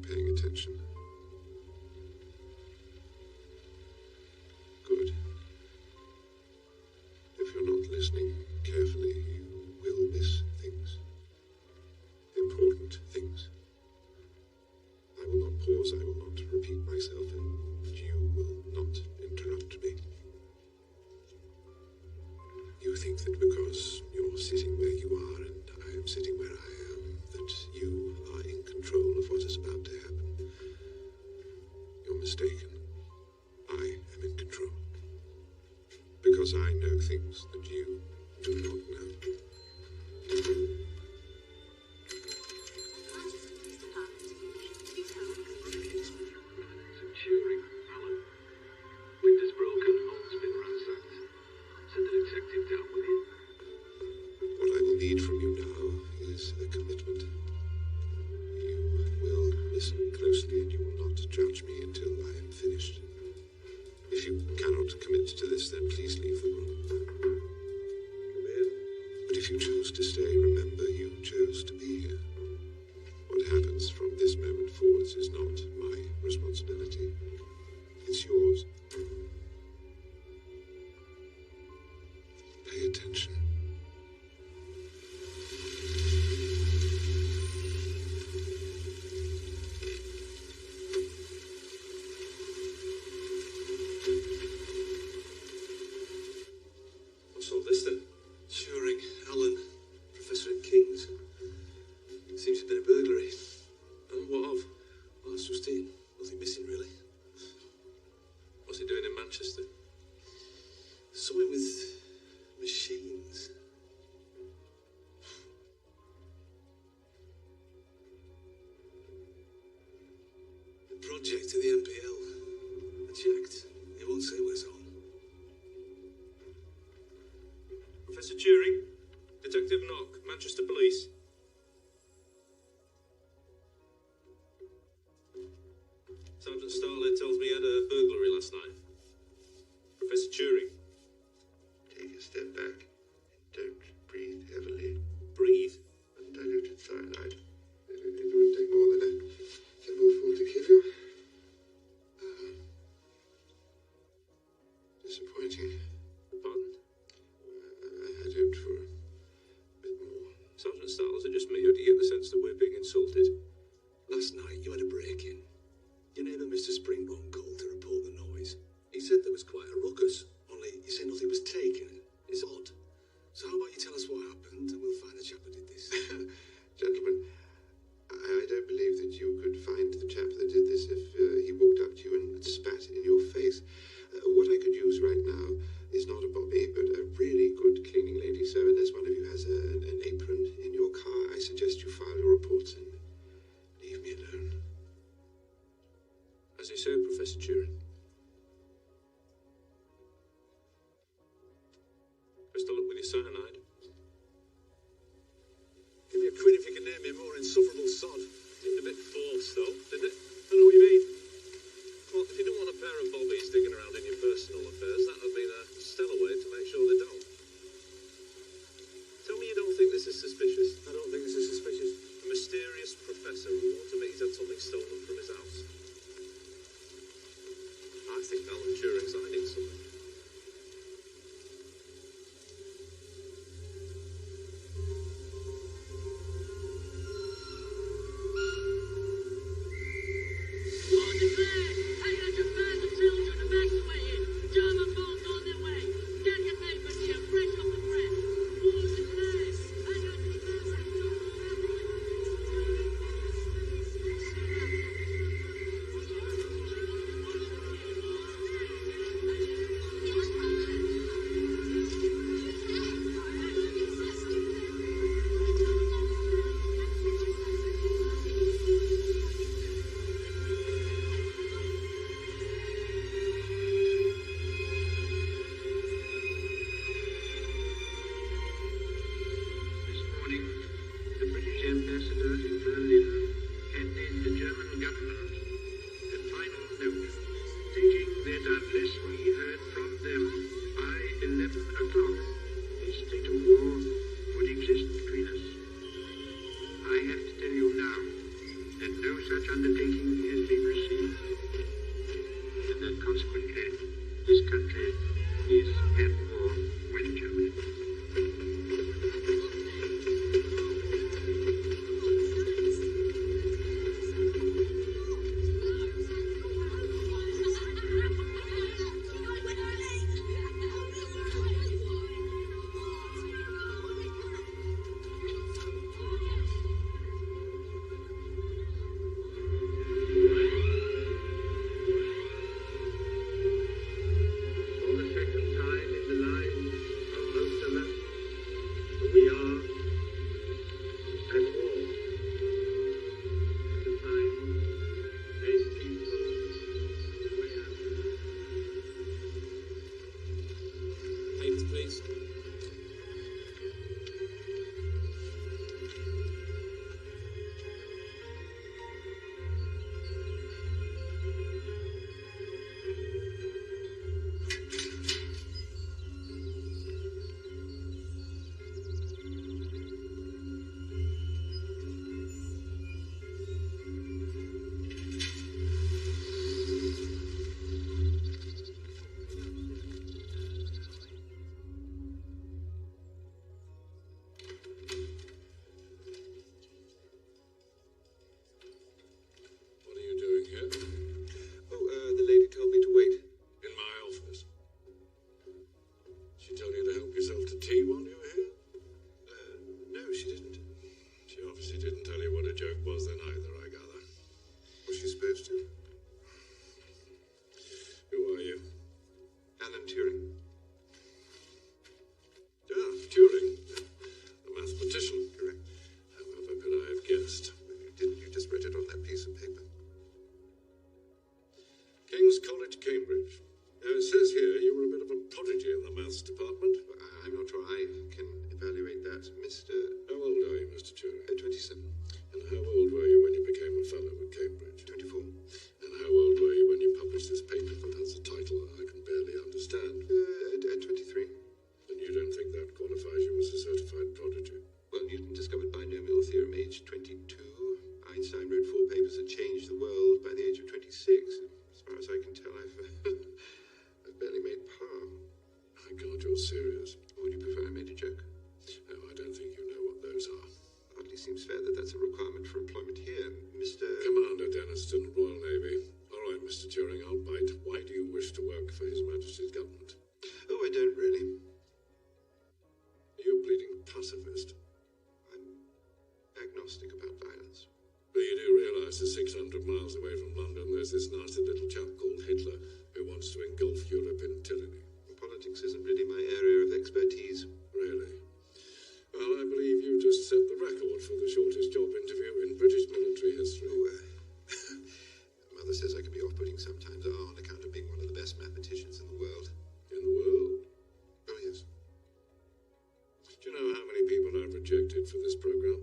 paying attention? Good. If you're not listening carefully, you will miss things. Important things. I will not pause, I will not repeat myself, and you will not interrupt me. You think that because you're sitting where you are and I am sitting where I am, that you are in control of what is about to happen. You're mistaken. I am in control. Because I know things that you do not know. Turing, Alan. Windows broken, home's been ransacked. Send a detective down with you. What I will need from you now is a commitment. You will listen closely and you will not judge me until I am finished. If you cannot commit to this, then please leave the room. Come in. But if you choose to stay, remember you chose to be here. What happens from this moment forwards is not my responsibility. It's yours. Pay attention. What's all this then? Turing, Alan, Professor at King's. Seems to have been a burglary. And what of? Well, that's just it. Nothing missing, really. What's he doing in Manchester? Something with machines. The project at the MPL. I checked. He won't say where it's on. Professor Turing, Detective Knock, Manchester Police. Sergeant Starlet tells me he had a burglary last night. Professor Turing. Take a step back. Don't breathe heavily. Breathe. Undiluted cyanide. It would take more than a thimbleful to kill you. Disappointing. Pardon? I had hoped for a bit more. Sergeant Starlet suggests me, or do you get the sense that we're being insulted? Last night you had a break-in. Your neighbour Mr. Springbone called to report the noise. He said there was quite a ruckus, only he said nothing was taken. It's odd. So how about you tell us what happened and we'll find the chap who did this. Gentlemen, I don't believe that you could find the chap that did this if he walked up to you and spat in your face. What I could use right now is not a bobby, but a really good cleaning lady. So unless one of you has an apron in your car, I suggest you file your reports and leave me alone. As you say, Professor Turing. Best of luck with your cyanide. Give me a quid if you can name me a more insufferable sod. Seemed a bit forced, though, didn't it? I know what you mean. Well, if you don't want a pair of bobbies digging around in your personal affairs, that would be a stellar way to make sure they don't. Tell me you don't think this is suspicious. I don't think this is suspicious. A mysterious professor who wants to make he's had something stolen from his house. I think Alan Turing's hiding something. such undertaking She didn't tell you what a joke was then either, I gather. Was she supposed to? Who are you? Alan Turing. Ah, Turing. A mathematician. Correct. However could I have guessed? You just wrote it on that piece of paper. King's College, Cambridge. Now, it says here you were a bit of a prodigy in the maths department. Well, I'm not sure I can evaluate that, Mr. How old are you, Mr. Turing? 27. And how old were you when you became a fellow at Cambridge? 24. And how old were you when you published this paper that has a title I can barely understand? At 23. And you don't think that qualifies you as a certified prodigy? Well, Newton discovered binomial theorem age 22. Einstein wrote 4 papers that changed the world by the age of 26. As far as I can tell, I've barely made par. My God, you're serious. Or would you prefer I made a joke? No, I don't think you know what those are. Hardly seems fair that that's a requirement for employment here, Mr. Commander Denniston, Royal Navy. All right, Mr. Turing, I'll bite. Why do you wish to work for His Majesty's government? Oh, I don't really. Are you a bleeding pacifist? I'm agnostic about violence. But you do realise that 600 miles away from London there's this nasty little chap called Hitler who wants to engulf Europe in tyranny. Politics isn't really my area of expertise. Really? Well, I believe you just set the record for the shortest job interview in British military history. Mother says I can be off-putting sometimes on account of being one of the best mathematicians in the world. In the world? Oh, yes. Do you know how many people I've rejected for this programme?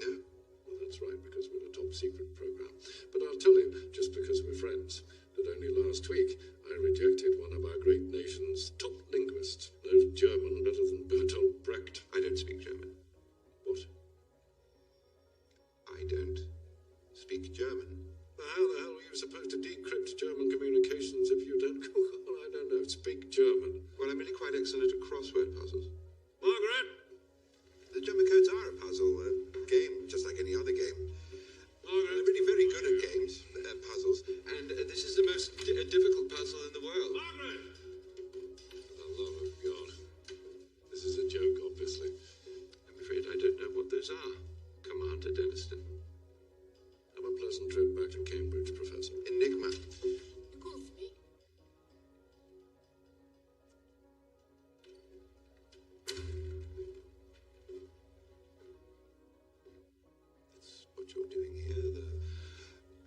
No. Well, that's right, because we're a top-secret programme. But I'll tell you, just because we're friends, that only last week I rejected one of our great nation's top linguists. Knows German better than Bertolt Brecht. I don't speak German. What? I don't speak German. Well, how the hell are you supposed to decrypt German communications if you don't, I don't know, speak German? Well, I'm really quite excellent at crossword puzzles. Margaret! The German codes are a puzzle, a game, just like any other game. Margaret! I'm really very good at games, puzzles, and this is the most difficult puzzle in the world. Margaret! For the love of God. This is a joke, obviously. I'm afraid I don't know what those are, Commander Denniston. Have a pleasant trip back to Cambridge, Professor. Enigma. You called for me? That's what you're doing here, the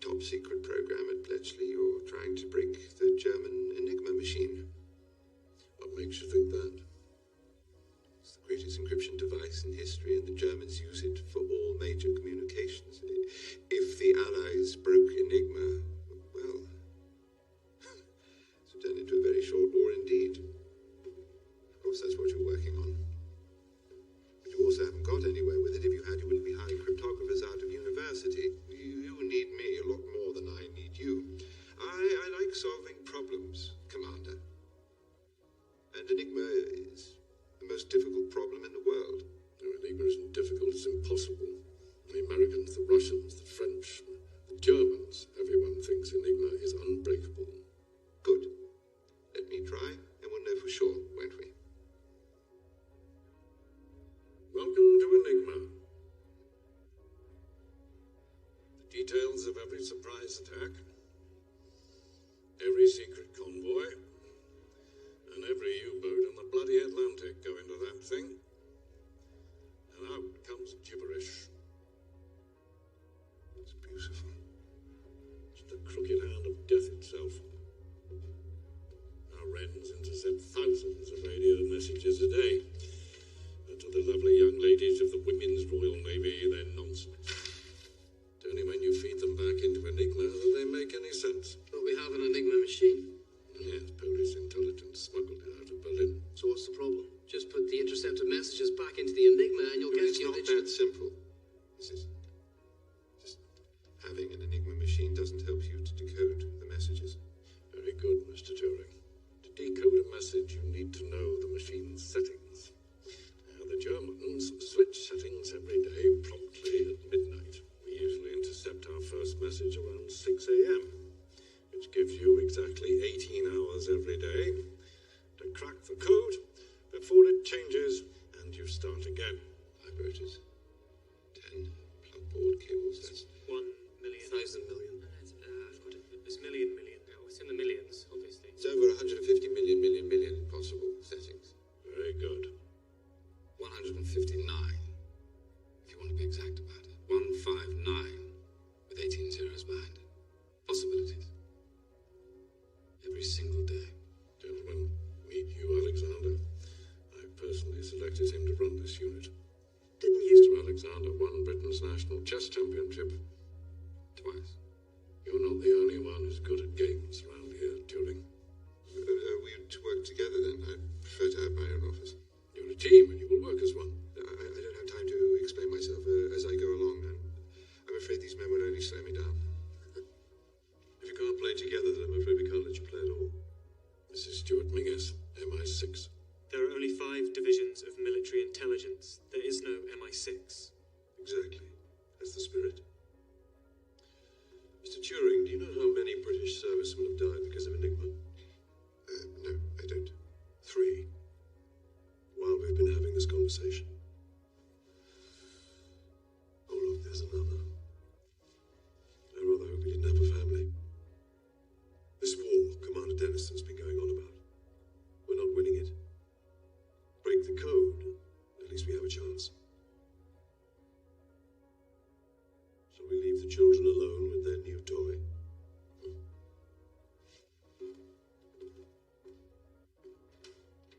top secret program at Bletchley. You're trying to break the German Enigma machine. What makes you think that? It's the greatest encryption device in history, and the Germans use it for all major communications. If the Allies broke Enigma, well, it's turned into a very short war indeed. Of course, that's what you're working on. But you also haven't got anywhere with it. If you had, you wouldn't be hiring cryptographers out of university. You need me a lot more than I need you. I like solving problems, Commander. And Enigma is the most difficult problem in the world. No, Enigma isn't difficult, it's impossible. The Americans, the Russians, the French, the Germans, everyone thinks Enigma is unbreakable. Good. Let me try, and we'll know for sure, won't we? Welcome to Enigma. The details of every surprise attack, every secret convoy, and every U-boat in the bloody Atlantic go into that thing. And out comes gibberish. It's beautiful. It's the crooked hand of death itself. Our Wrens intercept thousands of radio messages a day. But to the lovely young ladies of the Women's Royal Navy, they're nonsense. It's only when you feed them back into Enigma that they make any sense. But we have an Enigma machine. Yes, Polish intelligence smuggled it out of Berlin. So what's the problem? Just put the intercepted messages back into the Enigma and you'll get It's not that simple. This is just having an Enigma machine doesn't help you to decode the messages. Very good, Mr. Turing. To decode a message, you need to know the machine's settings. Now, the Germans switch settings every day promptly 359 with 18 zeros behind it. Possibilities. Every single day. Gentlemen, meet you, Alexander. I personally selected him to run this unit. Didn't you? Mr. Alexander won Britain's national chess championship. Twice. You're not the only one who's good at games around here, Turing. We'd work together then. I prefer to have my own office. You're a team and you will work as one. I don't have time to explain myself as I go along. I'm afraid these men would only slow me down. If you can't play together, then I'm afraid we can't let you play at all. This is Stuart Mingus, MI6. There are only 5 divisions of military intelligence. There is no MI6. Exactly. That's the spirit. Mr. Turing, do you know how many British servicemen have died because of Enigma? No, I don't. 3. While we've been having this conversation. Oh, look, there's another. I rather hope we didn't have a family. This war Commander Denniston's been going on about. We're not winning it. Break the code. At least we have a chance. Shall we leave the children alone with their new toy?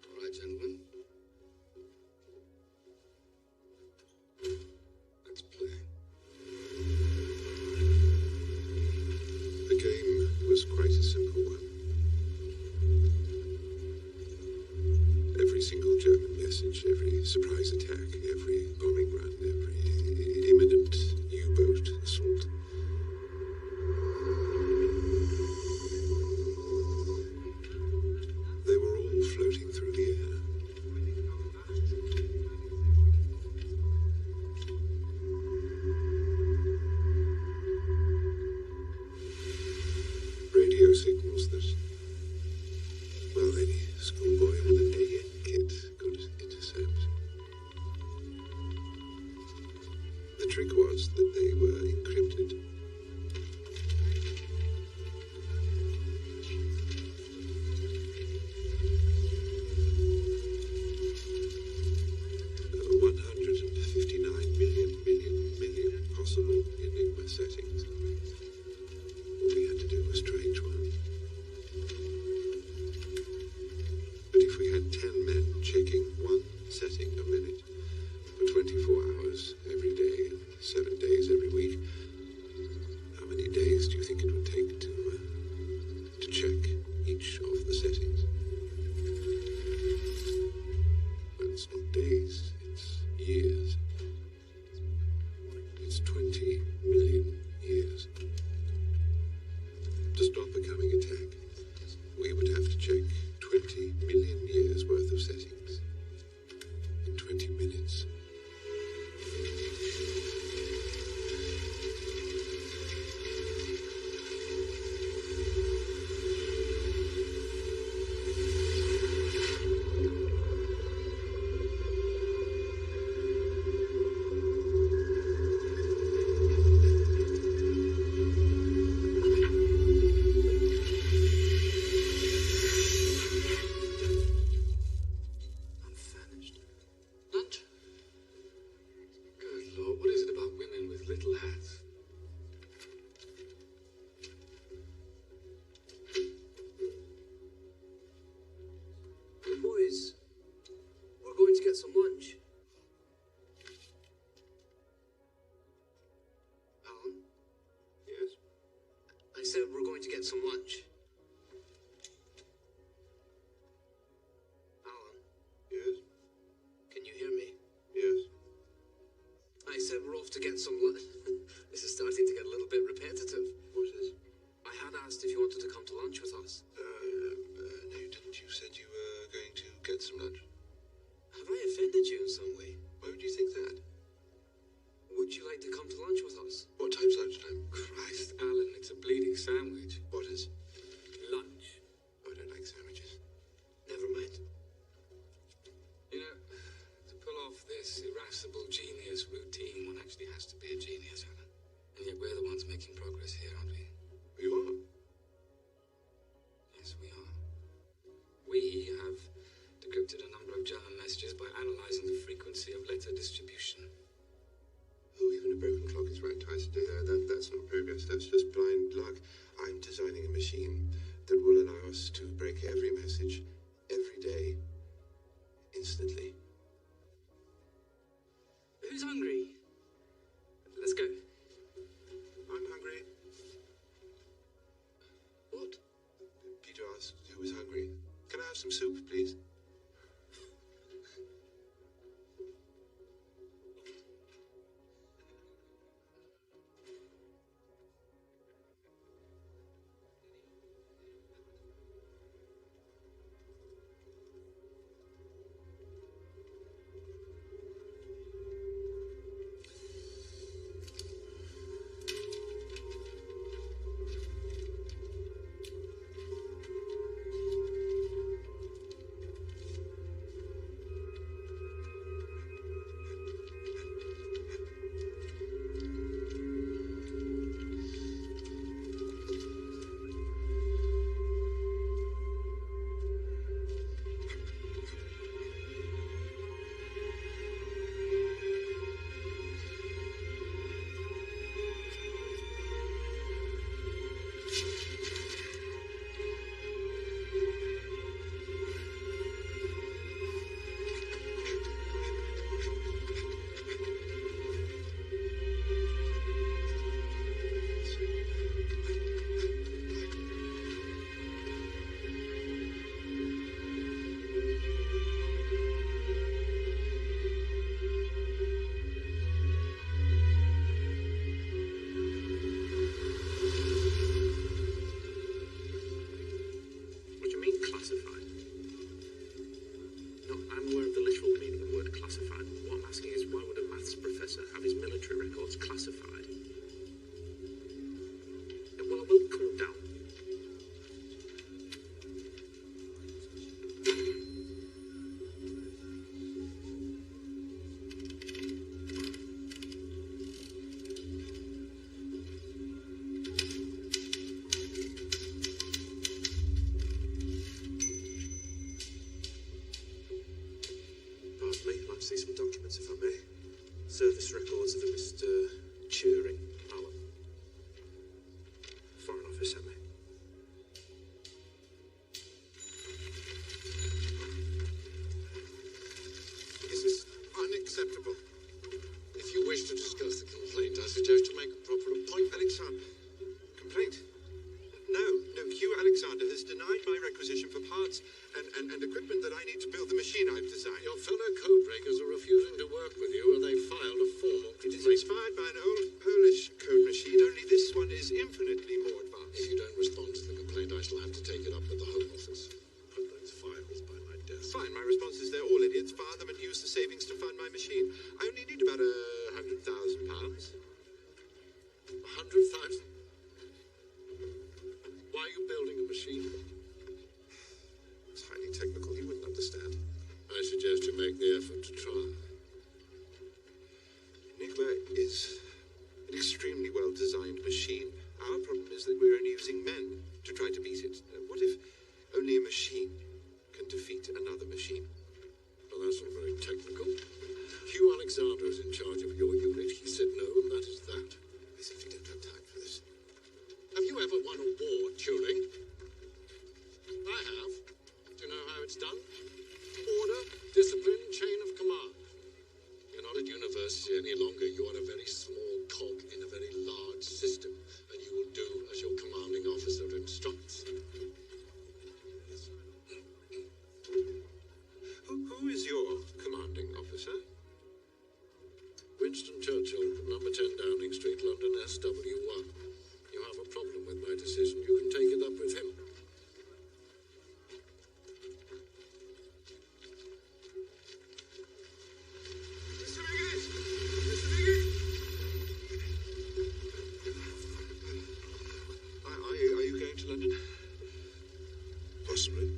All right, gentlemen. Let's play. The game was quite a simple one. Every single German message, every surprise attack, every bombing run, every imminent U-boat assault. They were all floating through the air. Radio signals that, well, any schoolboy with an AN kit could intercept. The trick was that they were encrypted. Uh, 159 million possible Enigma settings. All we had to do was try each one. But if we had 10 men checking one setting a minute for 24 hours every day and 7 days every week, how many days do you think it would take to check each of the settings? Well, it's not days, it's years. It's 20 million years. To stop a coming attack, we would have to check 20 million years worth of settings in 20 minutes. Lunch? Good Lord, what is it about women with little hats? Boys, we're going to get some lunch. Alan? Yes. I said we're going to get some lunch. Alan? Yes. Can you hear me? Yes. I said we're off to get some lunch. This is starting to get a little bit repetitive. What is? I had asked if you wanted to come to lunch with us. No, didn't you said you were going to get some lunch? Have I offended you in some way? Why would you think that? Would you like to come to lunch with us? What time's lunchtime? Christ, Alan, it's a bleeding sandwich. What is? Lunch. I don't like sandwiches. Never mind. You know, to pull off this irascible genius routine, one actually has to be a genius, Alan. And yet we're the ones making progress here, aren't we? You are? Yes, we are. We have decrypted a number of German messages by analyzing the frequency of letter distribution. Oh, even a broken clock is He's right twice a day there. That's not progress. That's just blind luck. I'm designing a machine that will allow us to break every message, every day, instantly. Who's hungry? Let's go. I'm hungry. What? Peter asked who was hungry. Can I have some soup, please? What do you mean, classified? No, I'm aware of the literal meaning of the word classified. What I'm asking is, why would a maths professor have his military records classified? Yeah, well, I will cool down. Pardon me, I'd like to see some documents, if I may. Service records of a Mr. Turing, Alan. Foreign Office sent me. This is unacceptable. If you wish to discuss the complaint, I suggest you make a proper appointment. Alexander. Complaint? No, Hugh Alexander has denied my requisition for parts and equipment that I need to build the machine I've designed. Your fellow code breakers are refusing to work with you, and they filed a formal It is complaint. inspired by an old Polish code machine, only this one is infinitely more advanced. If you don't respond to the complaint, I shall have to take it up with the Home Office. Put those files by my desk. Fine, my response is they're all idiots. Fire them and use the savings to fund my machine. I only need about £100,000. 100,000? Why are you building a machine? It's highly technical, you wouldn't understand. I suggest you make the effort to try. Enigma is an extremely well-designed machine. Our problem is that we're only using men to try to beat it. What if only a machine can defeat another machine? Well, that's not very technical. Hugh Alexander is in charge of your unit. He said no, and that is that. I simply don't have time for this. Have you ever won a war, Turing? I have. Do you know how it's done? Order, discipline, chain of command. You're not at university any longer. You are a very small cog in a very large system, and you will do as your commanding officer instructs. Who is your commanding officer? Winston Churchill, number 10 Downing Street, London, SW1. You have a problem with my decision, you can take it up with him. Mr. Biggett! Mr. Biggett! Are you going to London? Possibly.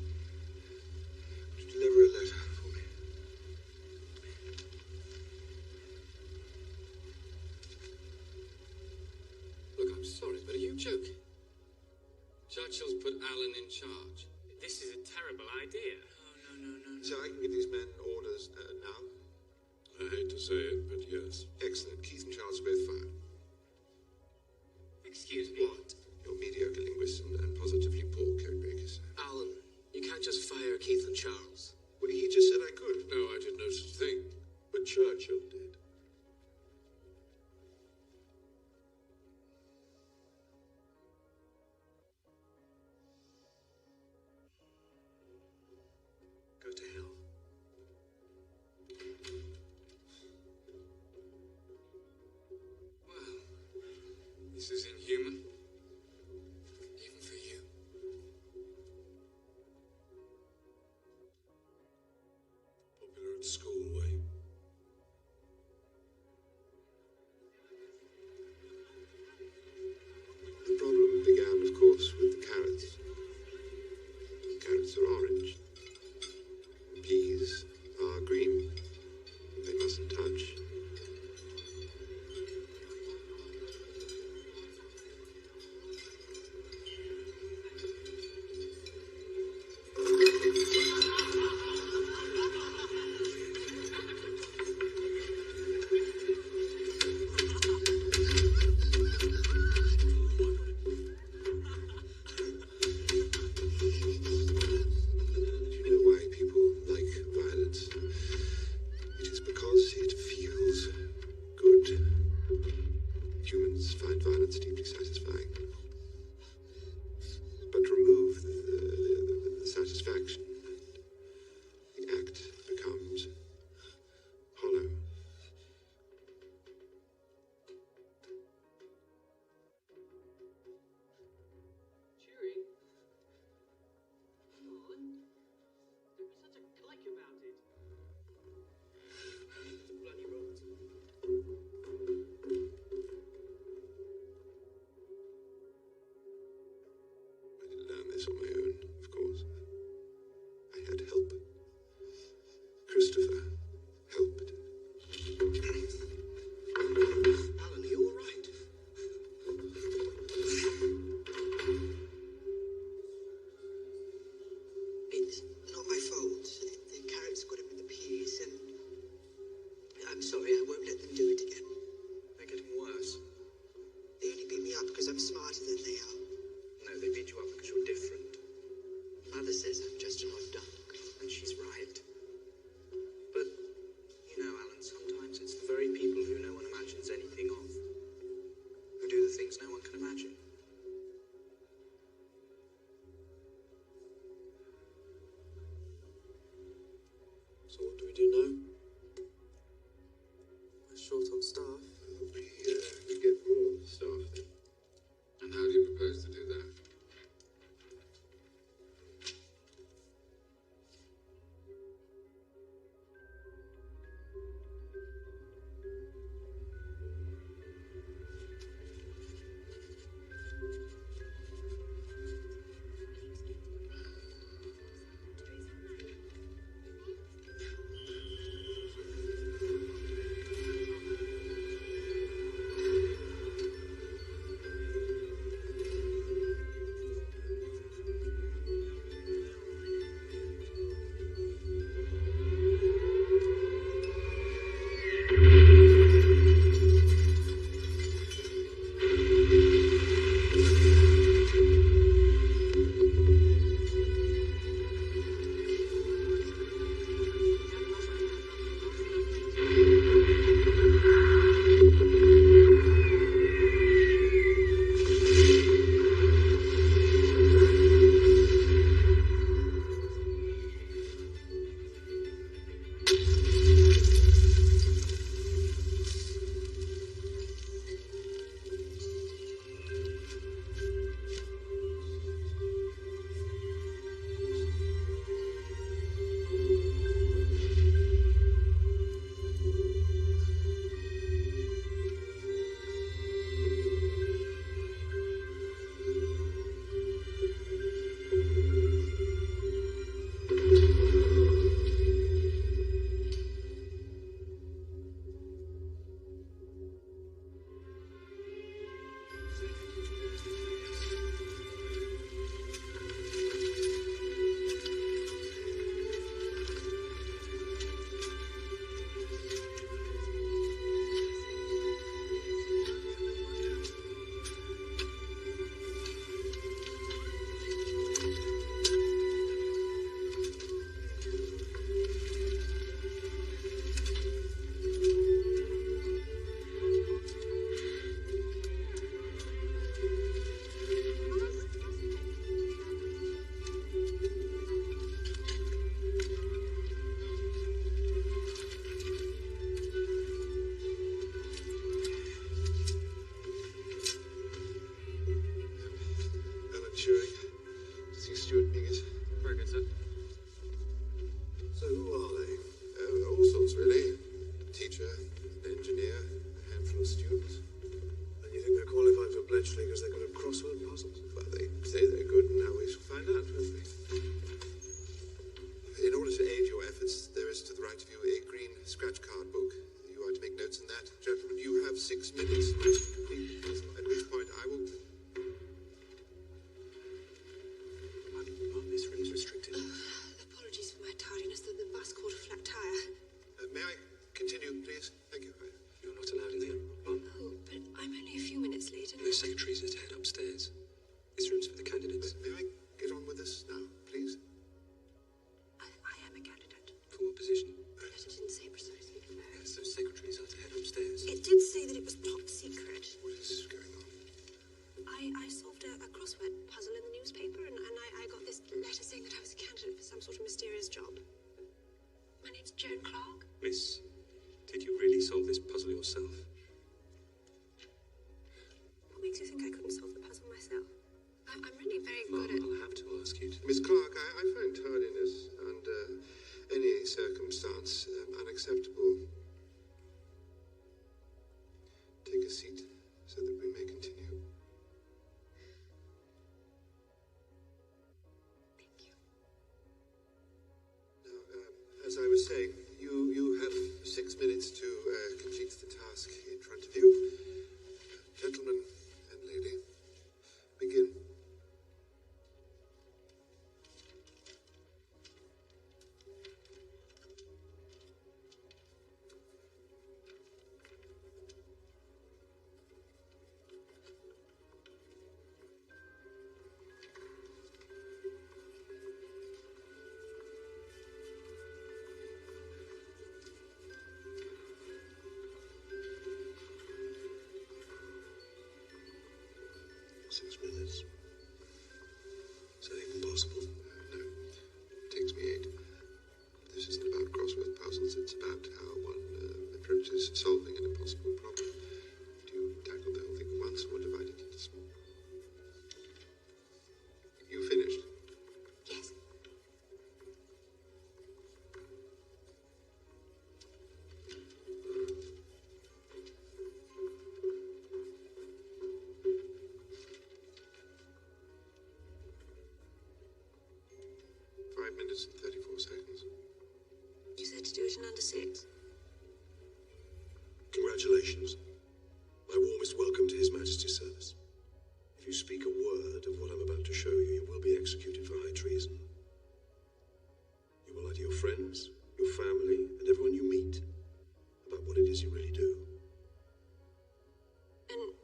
To deliver a letter for me. Look, I'm sorry, but are you joking? Churchill's put Alan in charge. This is a terrible idea. No. So I can give these men orders now? I hate to say it, but yes. Excellent. Keith and Charles are both fired. This is inhuman. Even for you. Popular at school, Wayne. The problem began, of course, with the carrots. Carrots are orange. Peas are green. They mustn't touch. On my own, of course. I had help. Christopher helped. Alan, are you all right? It's not my fault. The carrots got him with the peas, and I'm sorry, I won't let them do it again. They're getting worse. They only beat me up because I'm smarter than they are. No, they beat you up because you're different. which figures they're good at crossword puzzles. Well, they say they're good, and now we shall find out, won't we? In order to aid your efforts, there is to the right of you a green scratch card book. You are to make notes in that. Gentlemen, you have 6 minutes to complete the puzzle, at which point I will... This room's restricted. Apologies for my tardiness. The bus caught a flat tire. May I continue, please? Thank you. You're not allowed in here. Ron. Oh, but I'm only a few minutes late and... The secretaries are to head upstairs. This room's for the candidates. May I get on with this now, please? I am a candidate. For what position? The letter didn't say precisely. Yes, those secretaries are to head upstairs. It did say that it was top secret. What is going on? I solved a crossword puzzle in the newspaper, and I got this letter saying that I was a candidate for some sort of mysterious job. My name's Joan Clark. Miss, did you really solve this puzzle yourself? What makes you think I couldn't solve the puzzle myself? I'm really very good at... I'll have to ask you to... Miss Clark, I find tardiness under any circumstance unacceptable. Take a seat so that we may continue. Thank you. Now, as I was saying, you have 6 minutes to complete the task in front of you. Gentlemen and lady, begin. Is that even possible? No. It takes me 8. This isn't about crossword puzzles, it's about how one approaches solving an impossible problem. Do you tackle the whole thing at once or divide it into small? You finished? Yes. Minutes and 34 seconds. You said to do it in under 6. Congratulations. My warmest welcome to His Majesty's service. If you speak a word of what I'm about to show you, you will be executed for high treason. You will lie to your friends, your family, and everyone you meet about what it is you really do. And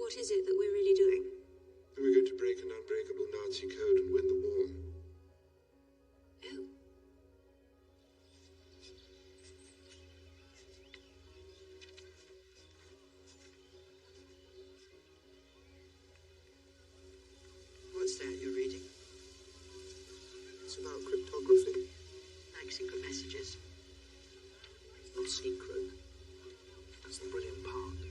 what is it that we're really doing? We're going to break an unbreakable Nazi code and win the war. Oh. What's that you're reading? It's about cryptography. Like secret messages? It's not secret. That's the brilliant part.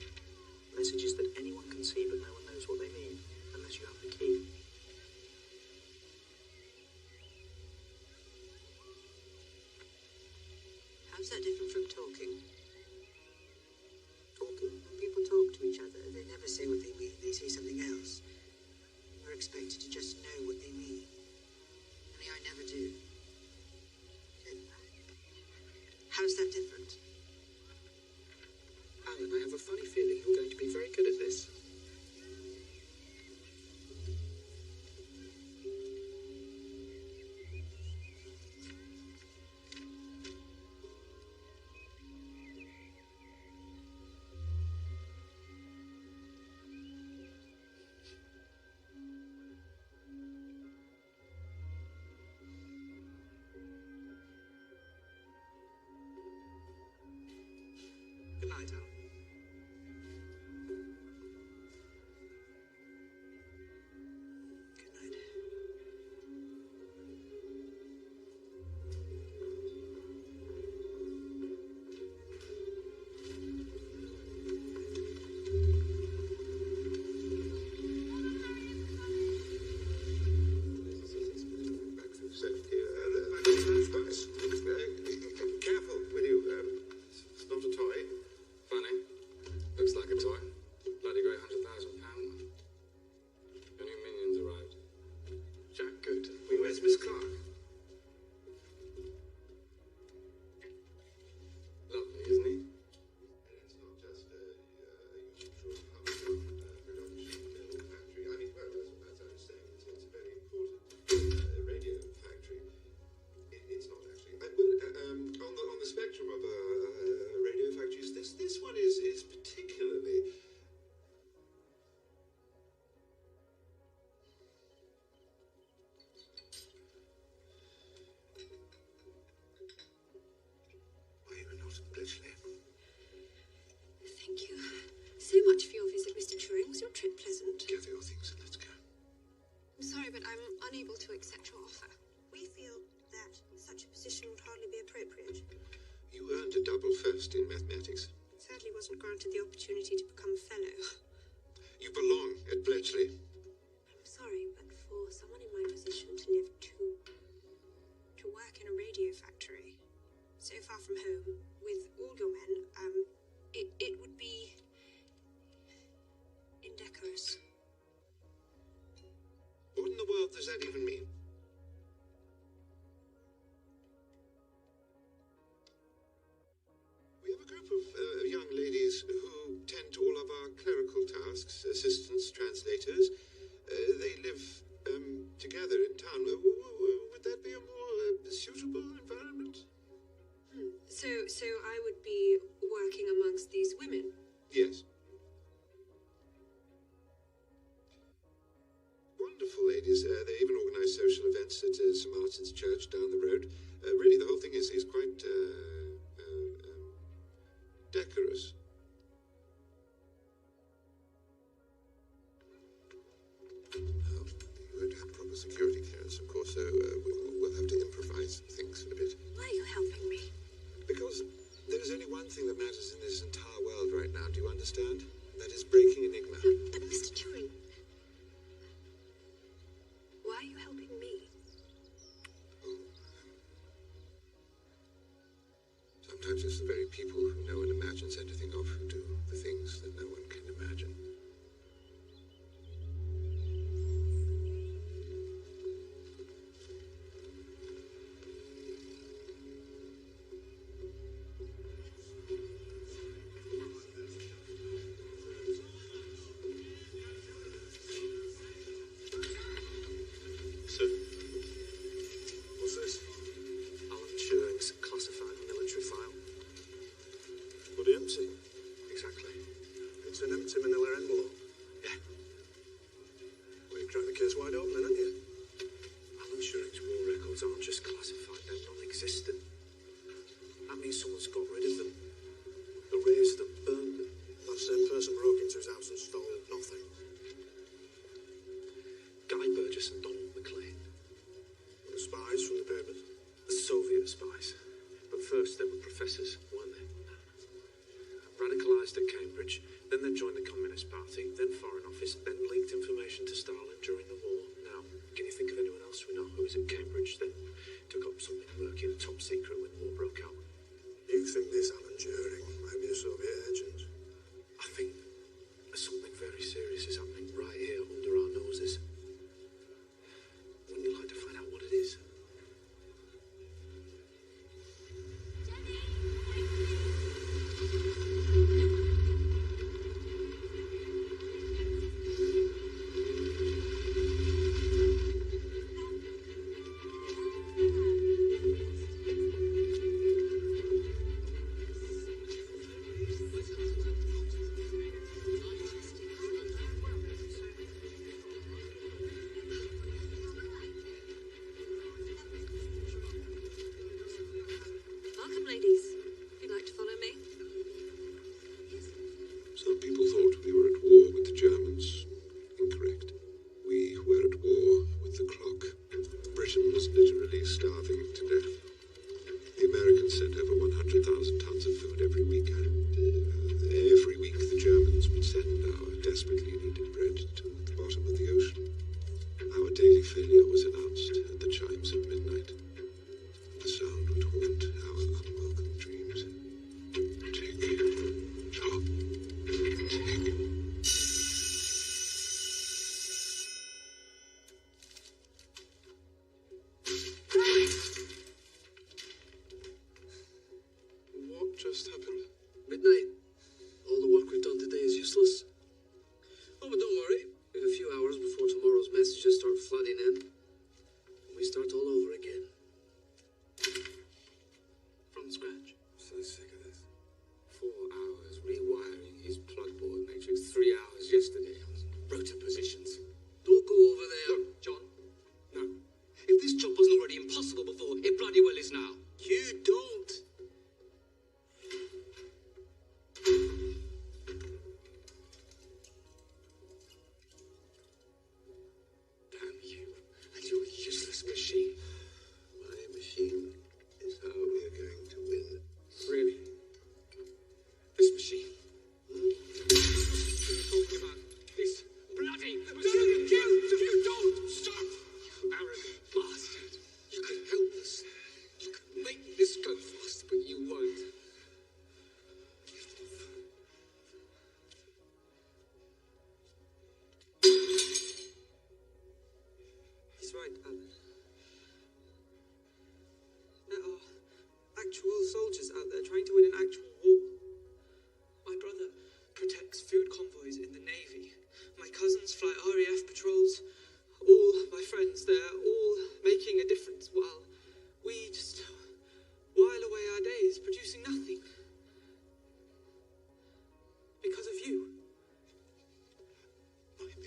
Messages that anyone can see, but no one knows what they mean, unless you have the key. How's that different from talking? Talking? When people talk to each other, they never say what they mean. They say something else. We're expected to just know what they mean. Only I never do. How's that different? Alan, I have a funny feeling you're going to be very good at this. wanted the opportunity to become a fellow. You belong at Bletchley. I'm sorry, but for someone in my position to live to work in a radio factory, so far from home, with all your men, it would be indecorous. What in the world does that even mean? We have a group of young ladies who tend to all of our clerical tasks, assistants, translators. They live together in town. Would that be a more suitable environment? So I would be working amongst these women? Yes. Wonderful ladies. They even organise social events at St. Martin's Church down the road. Really, the whole thing is quite decorous. You won't have proper security clearance, of course, so we'll have to improvise things a bit. Why are you helping me? Because there is only one thing that matters in this entire world right now, do you understand? That is breaking Enigma. But Mr. Turing, why are you helping me? Sometimes it's the very people who no one imagines anything of who do the things that no one can imagine. What's this? Alan Turing's classified military file. Bloody empty. Exactly. It's an empty manila envelope. Yeah. Well, you've cracked the case wide open, then, haven't you? Alan Turing's war records aren't just classified, they're non-existent. That means someone's got rid of them. Erased them, burned them. That same person broke into his house and stole nothing. Guy Burgess and Donald McLean. The spies from the papers. The Soviet spies. But first they were professors, weren't they? Radicalised at Cambridge, then they joined the Communist Party, then Foreign Office, then leaked information to Stalin during the war. Now, can you think of anyone else we know who was at Cambridge, then took up something murky and top secret when the war broke out? You think this Alan Turing might be a Soviet agent? I think something very serious is happening right here under our noses. Wouldn't you like to find out what it is?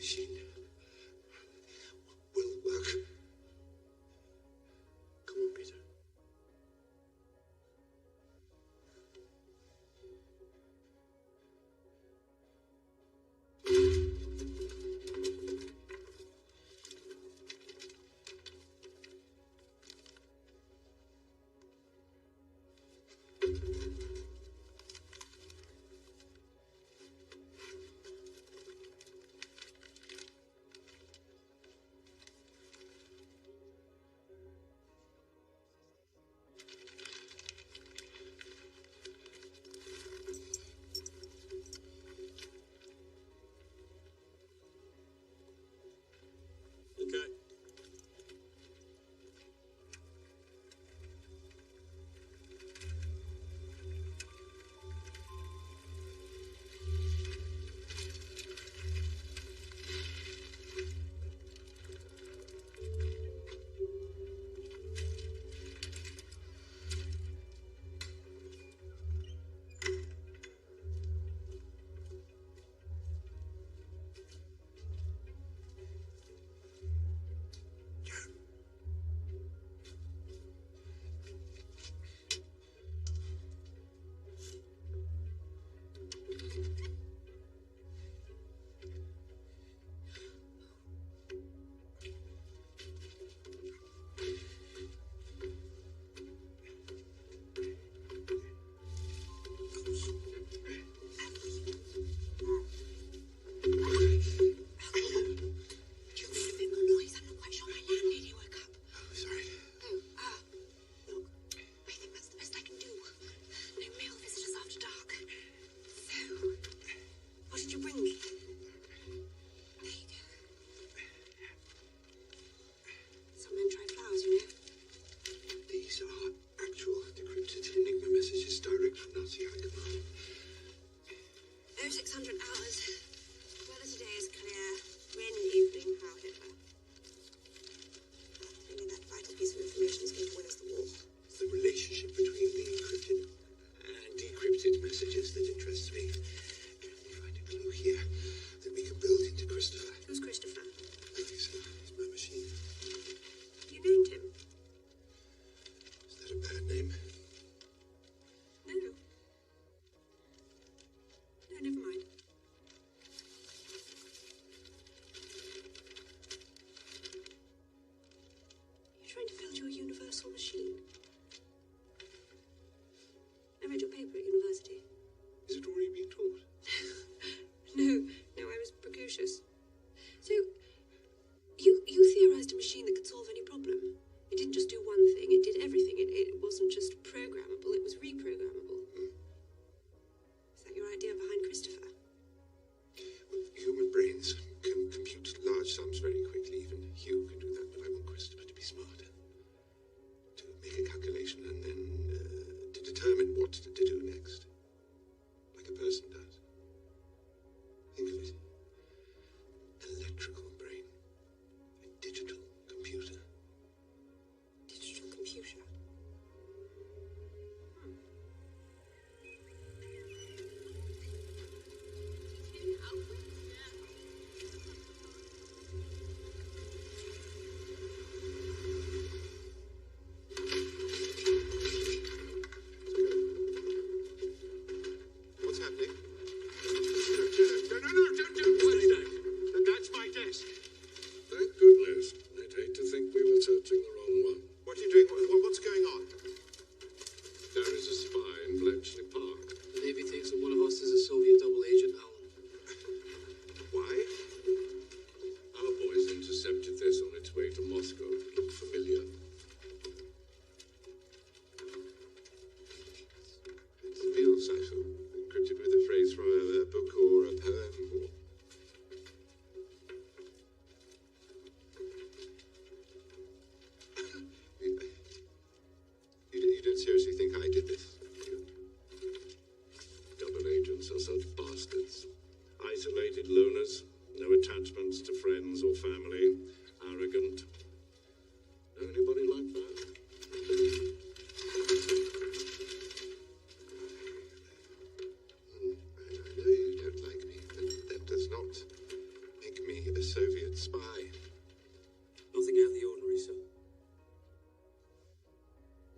machine will work. Come on, Peter. be a Soviet spy. Nothing out of the ordinary, sir.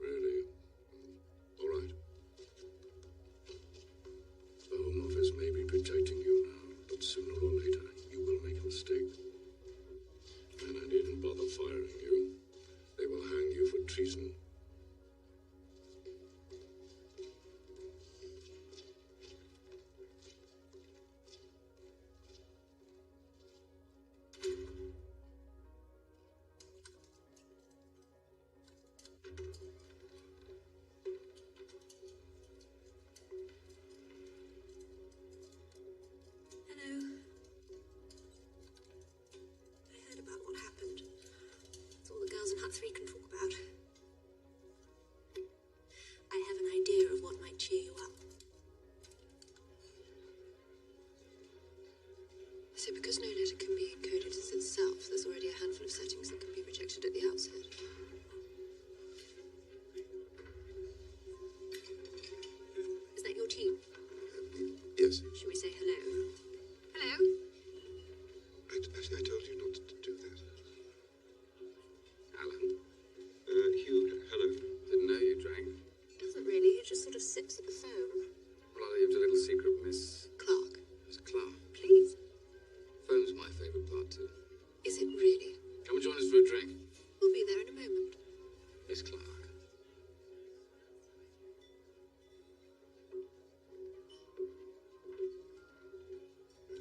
Really? All right. The Home Office may be protecting you now, but sooner or later you will make a mistake. And I needn't bother firing you. They will hang you for treason. Hello. I heard about what happened. It's all the girls in Hut 3 can talk about. I have an idea of what might cheer you up. So because no letter can be encoded as itself, there's already a handful of settings that can be rejected at the outset. Is that your team? Yes. Should we say hello? Hello? I told you not to do that. Alan, Hugh, hello. didn't know you drank. Doesn't really. He just sort of sips at the phone. Well, I'll leave a little secret, Miss Clark, Clark. Please. Phone's my favourite part too. is it really? Come and join us for a drink, We'll be there in a moment. Miss Clark.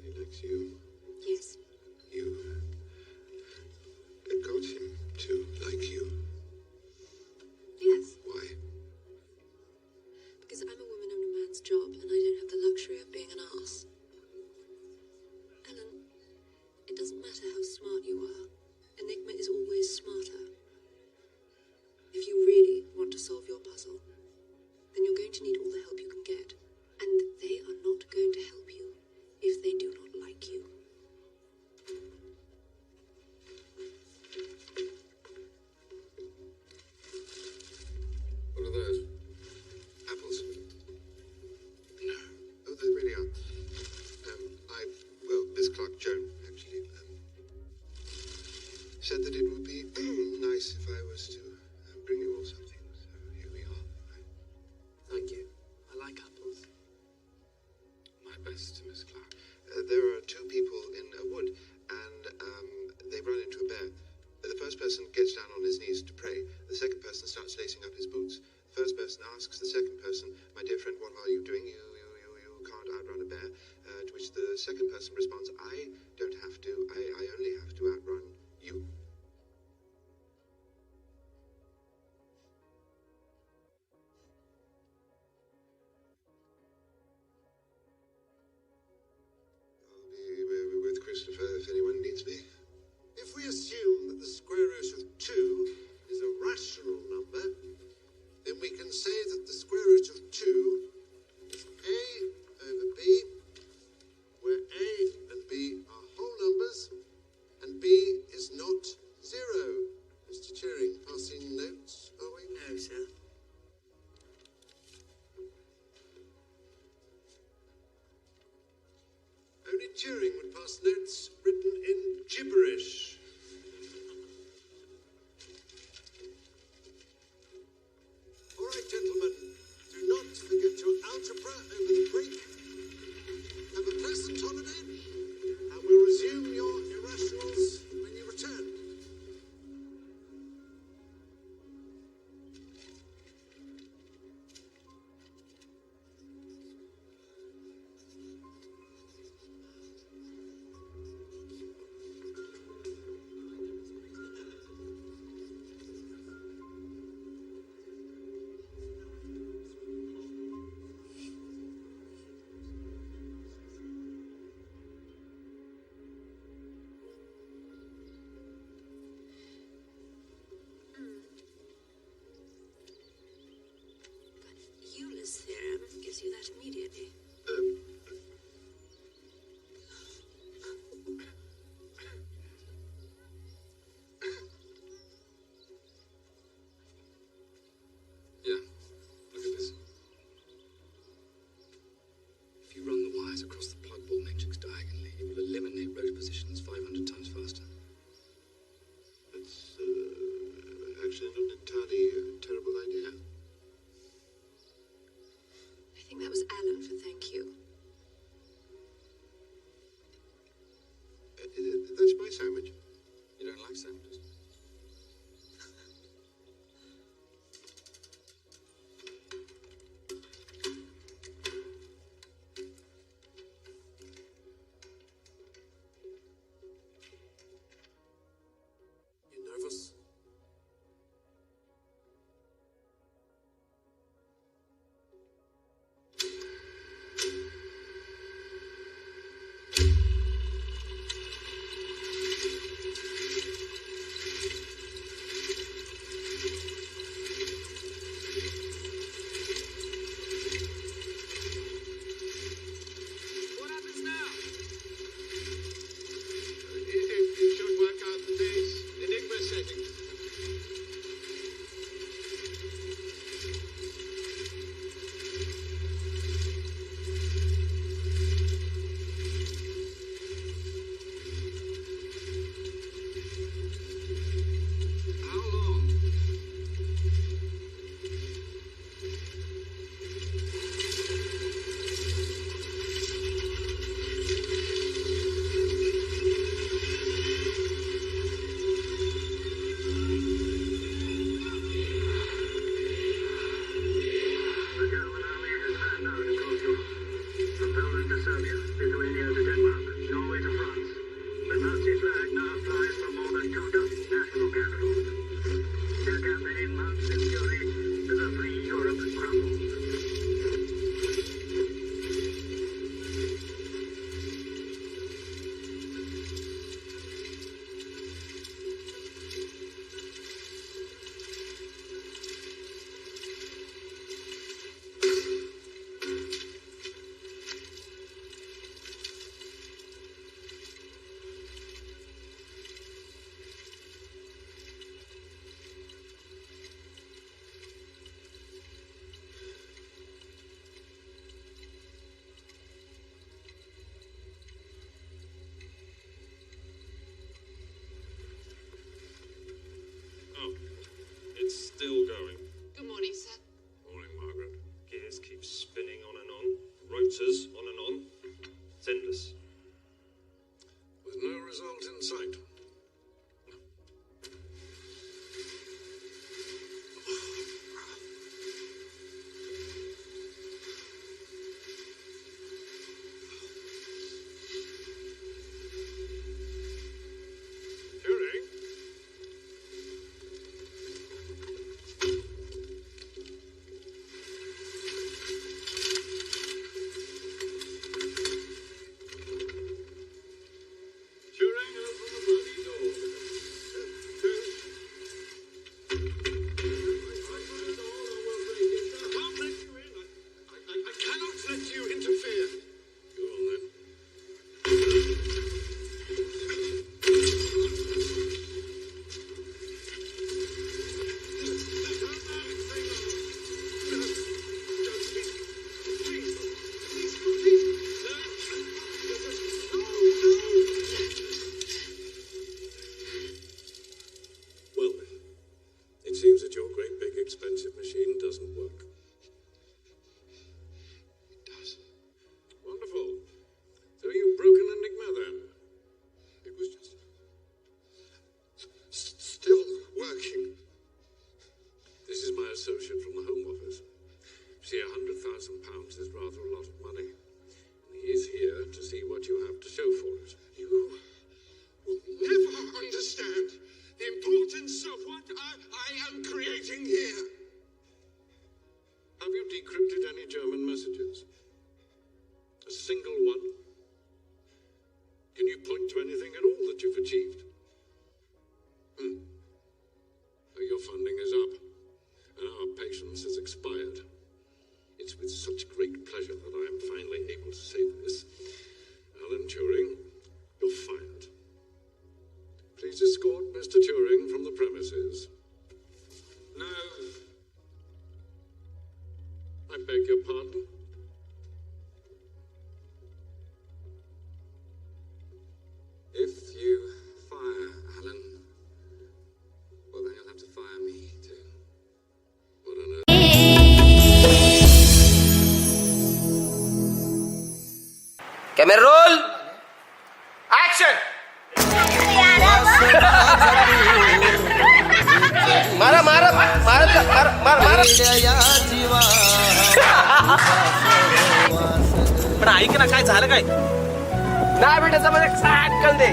He likes you. Yes. You got him to like you. Yes. Why? Because I'm a woman on a man's job and I don't have the luxury of being an arse. Alan, it doesn't matter how smart you are. Enigma is always smarter. If you really want to solve your puzzle, then you're going to need all the help you can get. And they are not going to help you if they do not like you. What are those? Apples. No. Oh, they really are. Well, Miss Clark Joan, actually. result in sight. Associate from the Home Office. See, £100,000 is rather a lot of money. And he is here to see what you have to show for it. You will never understand the importance of what I am creating here. Have you decrypted any German messages? A single one? Can you point to anything at all that you've achieved? Your funding is up, and our patience has expired. It's with such great pleasure that I am finally able to say this. Alan Turing, you're fired. Please escort Mr. Turing from the premises. No. I beg your pardon? If you fire Alan, well, then you'll have to fire me, too. What on earth? Camera roll! Action! मारा मारा मारा मारा मारा पण ऐक ना काय झालं काय नाही बेटा मध्ये साटकन दे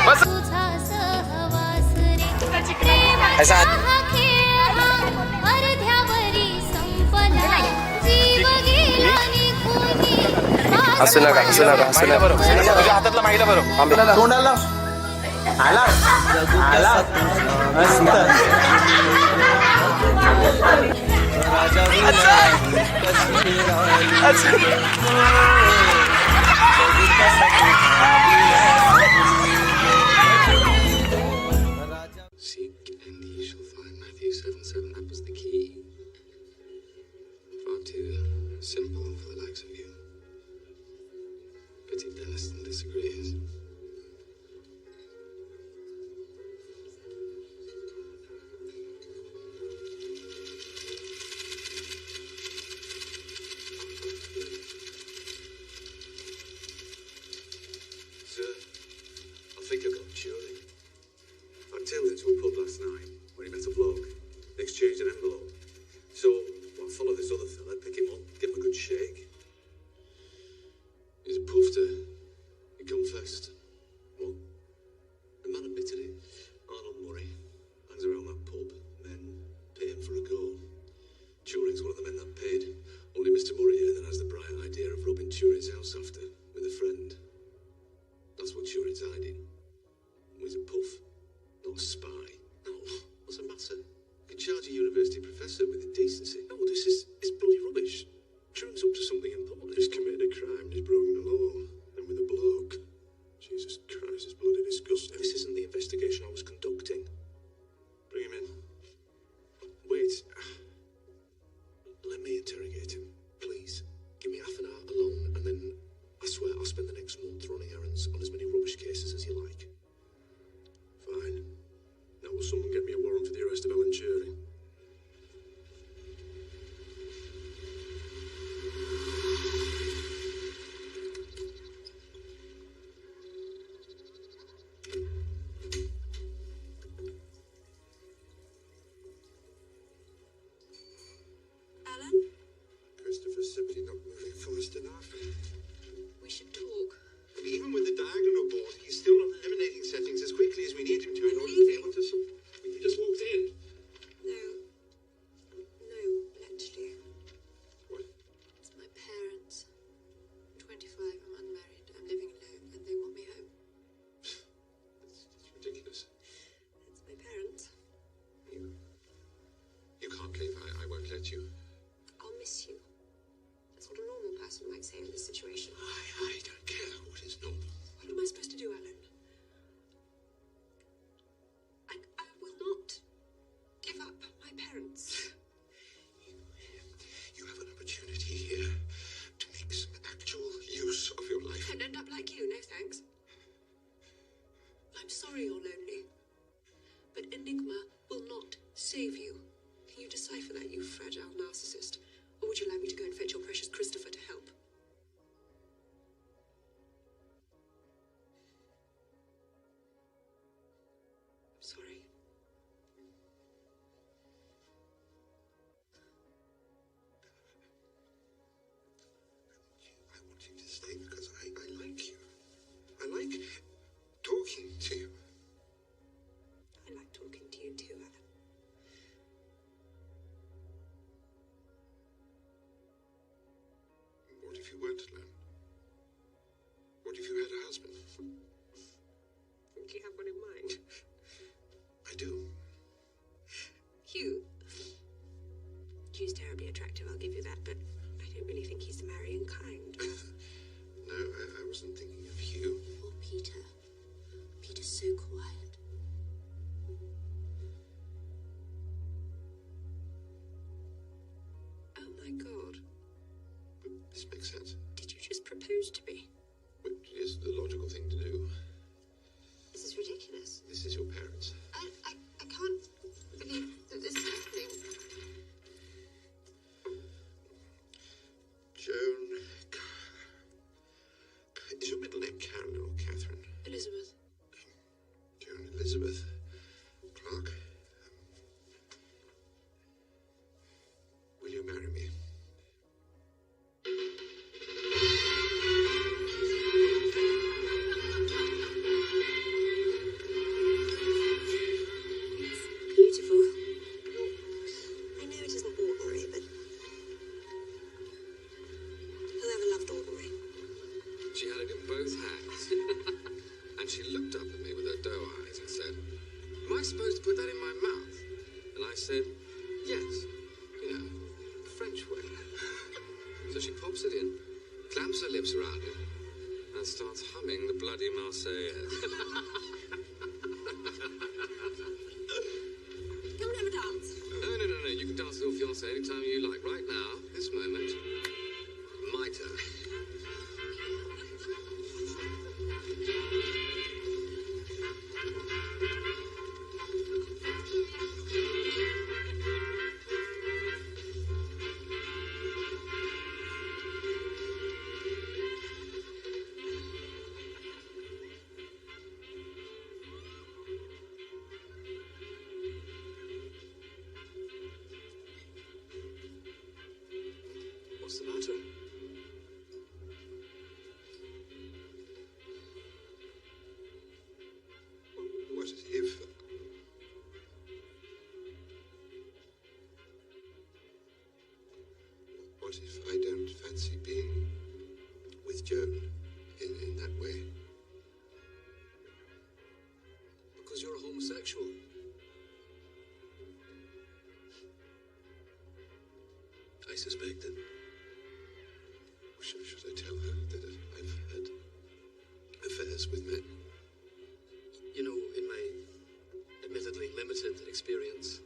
बस ऐसा हसू नका हसू नका हसू नका तुझ्या हातातला माहिला बरोबर तोंडाला आला आला Seek and ye shall find. Matthew 7:7. That was the key. Far too simple for the likes of you. Pity Denniston disagrees. let you. I'll miss you. That's what a normal person might say in this situation. I don't care what is normal. What am I supposed to do, Alan? I will not give up my parents. You have an opportunity here to make some actual use of your life. And end up like you, no thanks. I'm sorry you're lonely, but Enigma will not save you. Can you decipher that, you fragile narcissist? Or would you like me to go and fetch your precious Christopher to help? I'm sorry. I want you to stay because I like you. I like talking to you. I like talking to you too, Alan. What if you weren't alone? What if you had a husband? Do you have one in mind? I do. Hugh. Hugh's terribly attractive, I'll give you that, but I don't really think he's the marrying kind. No, I wasn't thinking of you. Poor Peter. Peter's so quiet. Oh my God. But this makes sense. Did you just propose to me? Which is the logical thing to do. This is ridiculous. This is your parents. I can't believe that this is happening. Joan. Is your middle name Karen or Catherine? Elizabeth. Joan Elizabeth Clark. Will you marry me? Beautiful. I know it isn't ordinary, but whoever loved ordinary? She had it in both hands. And she looked up at me with her doe eyes and said, "Am I supposed to put that in my mouth?" And I said, "Yes. You know, French way." So she pops it in, clamps her lips around it, and starts humming the bloody Marseillaise. Come and have a dance. No. You can dance with your fiancé anytime you like. Right now, this moment, my turn. What's the matter? What if... What if I don't fancy being with Joan in that way? Because you're a homosexual. I suspected. Should I tell her that I've had affairs with men? You know, in my admittedly limited experience,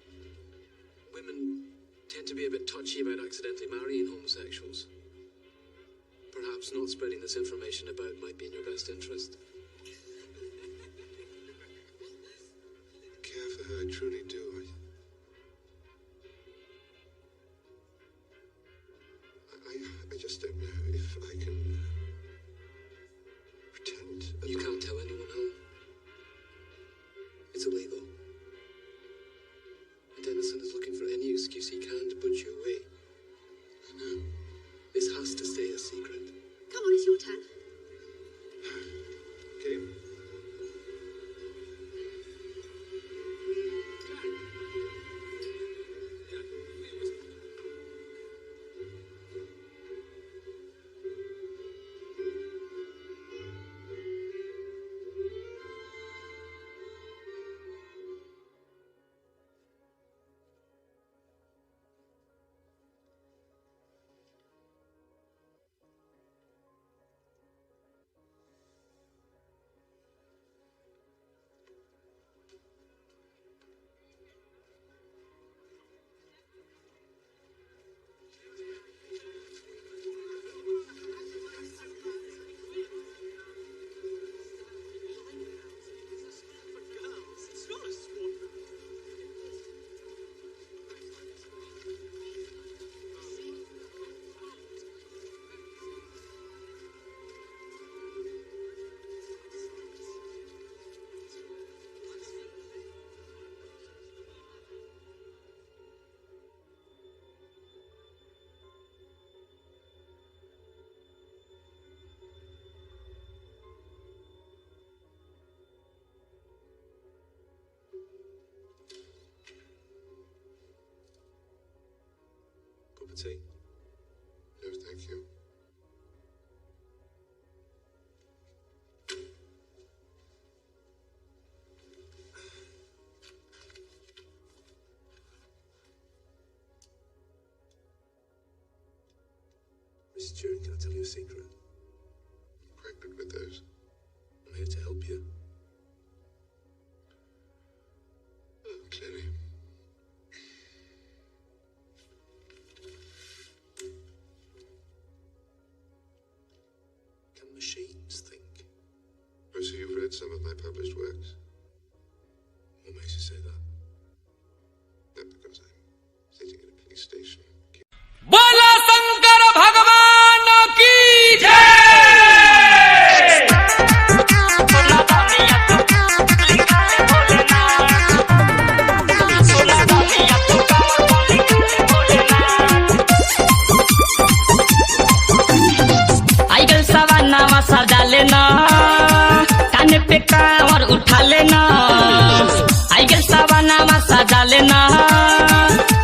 women tend to be a bit touchy about accidentally marrying homosexuals. Perhaps not spreading this information about might be in your best interest. I care for her, I truly do. I just don't know if I can pretend. You can't tell anyone how. It's illegal. And Dennison is looking for any excuse he can to put you away. I know. This has to stay a secret. Come on, it's your turn. Okay. Cup of tea? No, thank you. Mrs. Turing, can I tell you a secret? I'm quite good with those. I'm here to help you. Oh, clearly. Can machines think? Oh, so you've read some of my published works? What makes you say that? Not because I'm sitting in a police station. बोला शंकर भगवान की जय। सुना दुनिया तू लिखा ले भोलेनाथ, सुना दुनिया तू कमर लिखा ले भोलेनाथ। आई गल सवानावा सजा लेना, कान पे कांवर उठा लेना। आई गल सवानावा सजा लेना,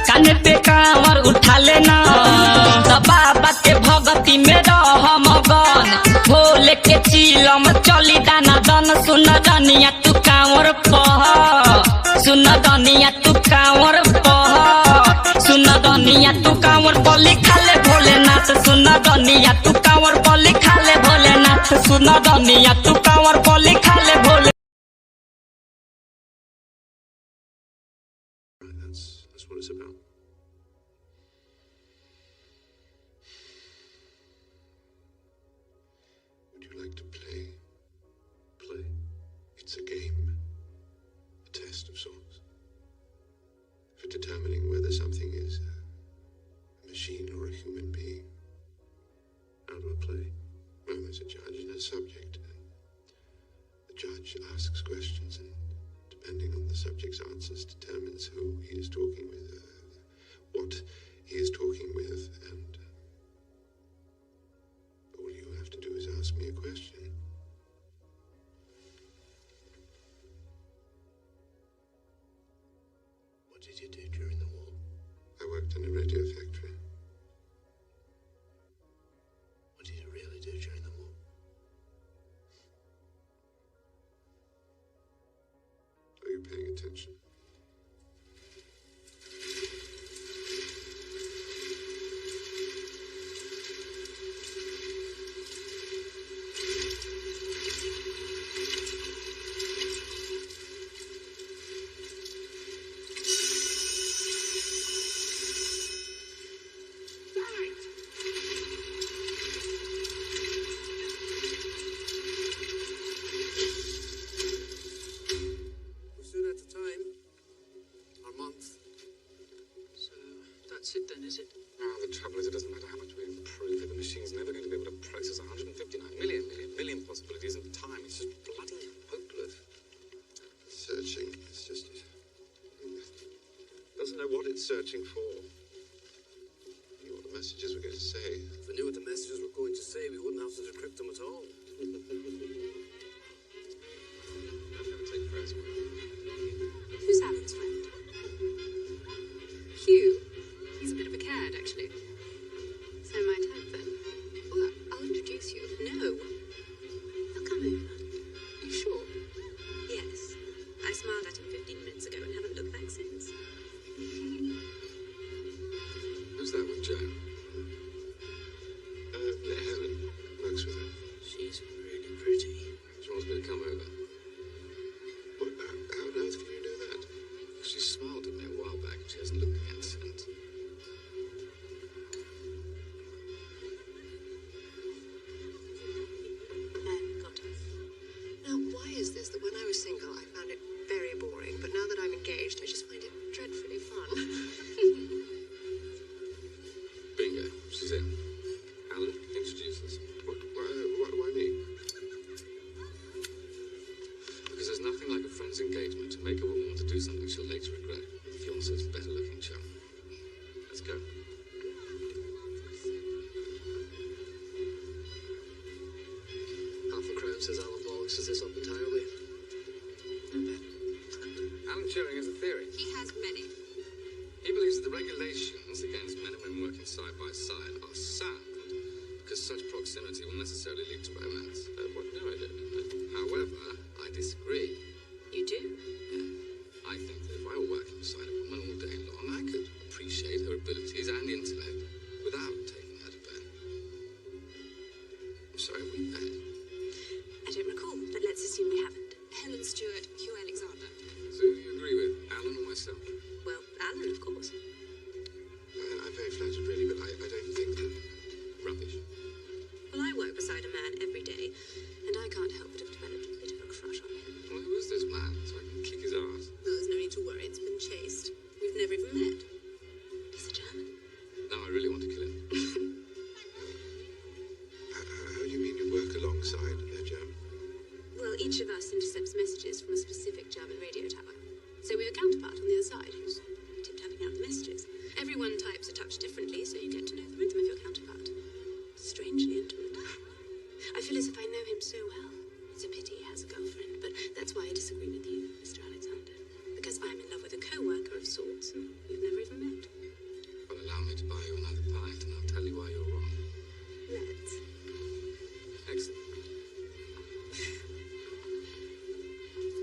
कान पे कांवर उठा लेना। बाबा के भगती में रह मगन, भोले के चिलम चली दाना दन। सुन दनिया तू कांवर पह, सुन दनिया तू कांवर पह, सुन दनिया तू कांवर पर लिखा ले भोलेनाथ। सुन दनिया तू कांवर पर लिखा ले भोलेनाथ, सुन दनिया तू कांवर पर लिखा ले भोले। That's what it's about. Would you like to play? Play. It's a game. A test of sorts. For determining whether something is a machine or a human being. How do I play? Well, there's a judge and a subject. The judge asks questions, and depending on the subject's answers, determines who he is talking with, what he is talking with, and all you have to do is ask me a question. What did you do during the war? I worked in a radio factory. What did you really do during the war? Are you paying attention? We'll soon at a time. Or a month. So that's it then, is it? Oh, the trouble is, it doesn't matter how much we improve it. The machine's never going to be able to process 159 million possibilities at a time. It's just bloody hopeless. Searching. It's just... doesn't know what it's searching for. Knew what the messages were going to say. If we knew what the messages were going to say, we wouldn't have to decrypt them at all. I'm going to take Fred's word. Who's Alan's friend? Hugh. He's a bit of a cad, actually. So my type, then. Well, I'll introduce you. No. He'll come over. You sure? Yes. I smiled at him 15 minutes ago and haven't looked back since. Who's that with Joe? Helen works with her. She's really pretty. She wants me to come over. What, how on earth can you do that? She smiled at me a while back. She hasn't looked again since. Got it. Now, why is this that when I was single, I found it very boring, but now that I'm engaged, I just find it dreadfully fun? Bingo. She's in. Alan, introduce us. Why me? Because there's nothing like a friend's engagement to make a woman want to do something she'll later regret. Fiance's better-looking chum. Let's go. Alpha Crown says Alan bollocks this up entirely. Alan Turing has a theory. He has many. He believes that the regulations against men and women working side by side are sound, because such proximity will necessarily lead to romance. What? No, I don't. However, I disagree. You do? Yeah. I think that if I were working beside a woman all day long, I could appreciate her abilities and intellect without taking her to bed. I'm sorry, we met. I don't recall, but let's assume we haven't. Helen Stewart, Hugh Alexander. So you agree with Alan or myself? Well, Alan, of course. I'm very flattered, really, but I don't think that... Rubbish. Well, I work beside a man every day, and I can't help but have developed a bit of a crush on him. Well, who is this man, so I can kick his ass? Well, there's no need to worry, it's been chased. We've never even met. He's a German. Now I really want to kill him. How do you mean you work alongside a German? Well, each of us intercepts messages from a specific German radio tower. So we have a counterpart on the other side who's tip-tapping out the messages. Everyone types a touch differently, so you get to know the rhythm of your counterpart. Strangely intimate. I feel as if I know him so well. It's a pity he has a girlfriend, but that's why I disagree with you, Mr. Alexander. Because I'm in love with a co-worker of sorts, and we've never even met. Well, allow me to buy you another pint, and I'll tell you why you're wrong. Let's. Excellent.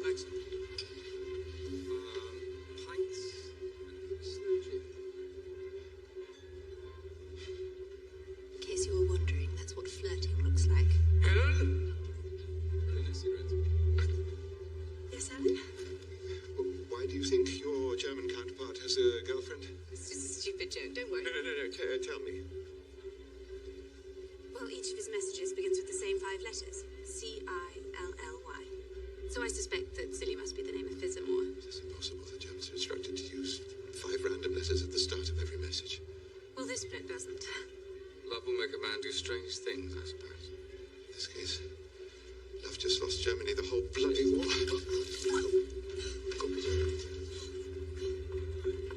Excellent. Pints and Slim Jim. In case you were wondering, that's what flirting looks like. Helen! Really nice cigarette. Yes, Alan? Why do you think your German counterpart has a girlfriend? It's just a stupid joke, don't worry. No. Tell me. Well, each of his messages begins with the same 5 letters. C-I-L-L-Y. So I suspect that Silly must be the name of Fizamore. It is impossible. The Germans are instructed to use 5 random letters at the start of every message. Well, this bloke doesn't. Love will make a man do strange things, I suppose. In this case, love just lost Germany the whole bloody war.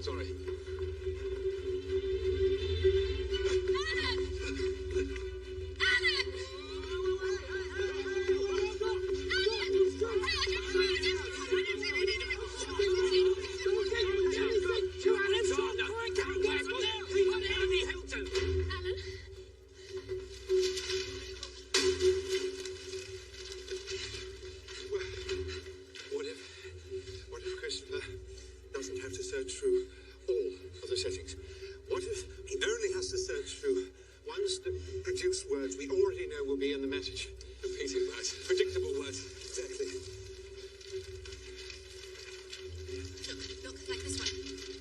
Sorry. What if Christopher doesn't have to search through all of the settings? What if he only has to search through ones that produce words we already know will be in the message? Repeating words. Predictable words. Exactly. Look, like this one.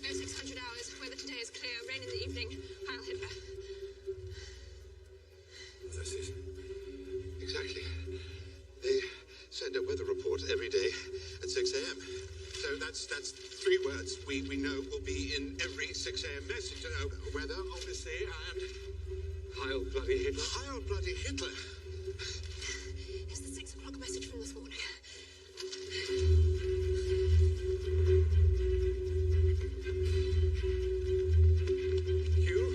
0600 hours, weather today is clear, rain in the evening, Heil Hitler. That's it. Exactly. They send a weather report every day at 6 a.m. So that's 3 words we know will be in every 6 a.m. message. Weather, obviously, and... Heil bloody Hitler. Heil bloody Hitler. Here's the 6 o'clock message from this morning. Hugh,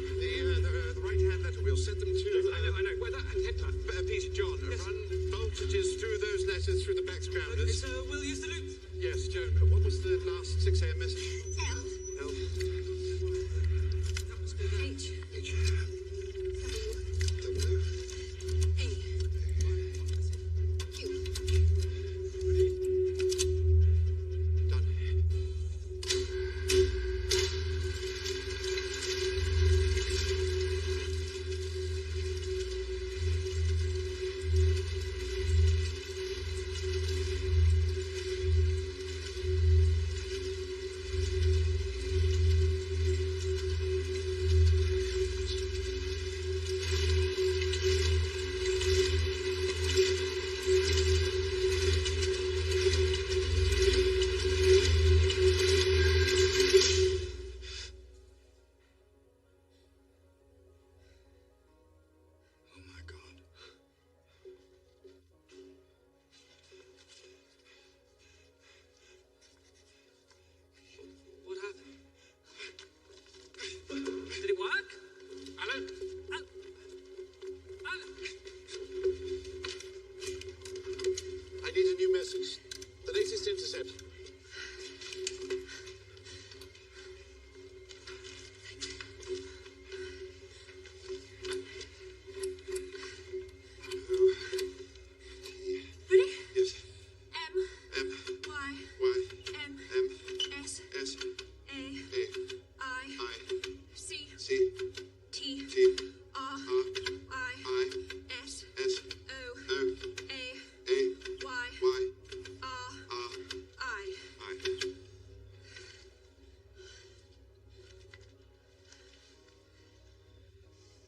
the right-hand letter, we'll set them to... I know. Weather and Hitler. Peter John, yes. Run voltages through those letters through the backgrounders. Will you salute? Yes, Joan. What was the last 6 a.m. message? L. L. H. H. W. W. A.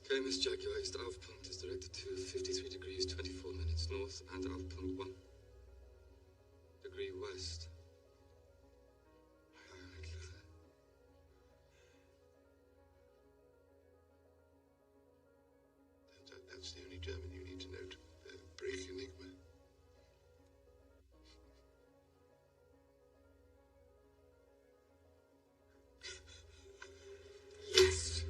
KMS Jaguar East Alpha is directed to 53 degrees 24 minutes north and Alpha 1 degree west. That's the only German you need to know to break Enigma. Yes!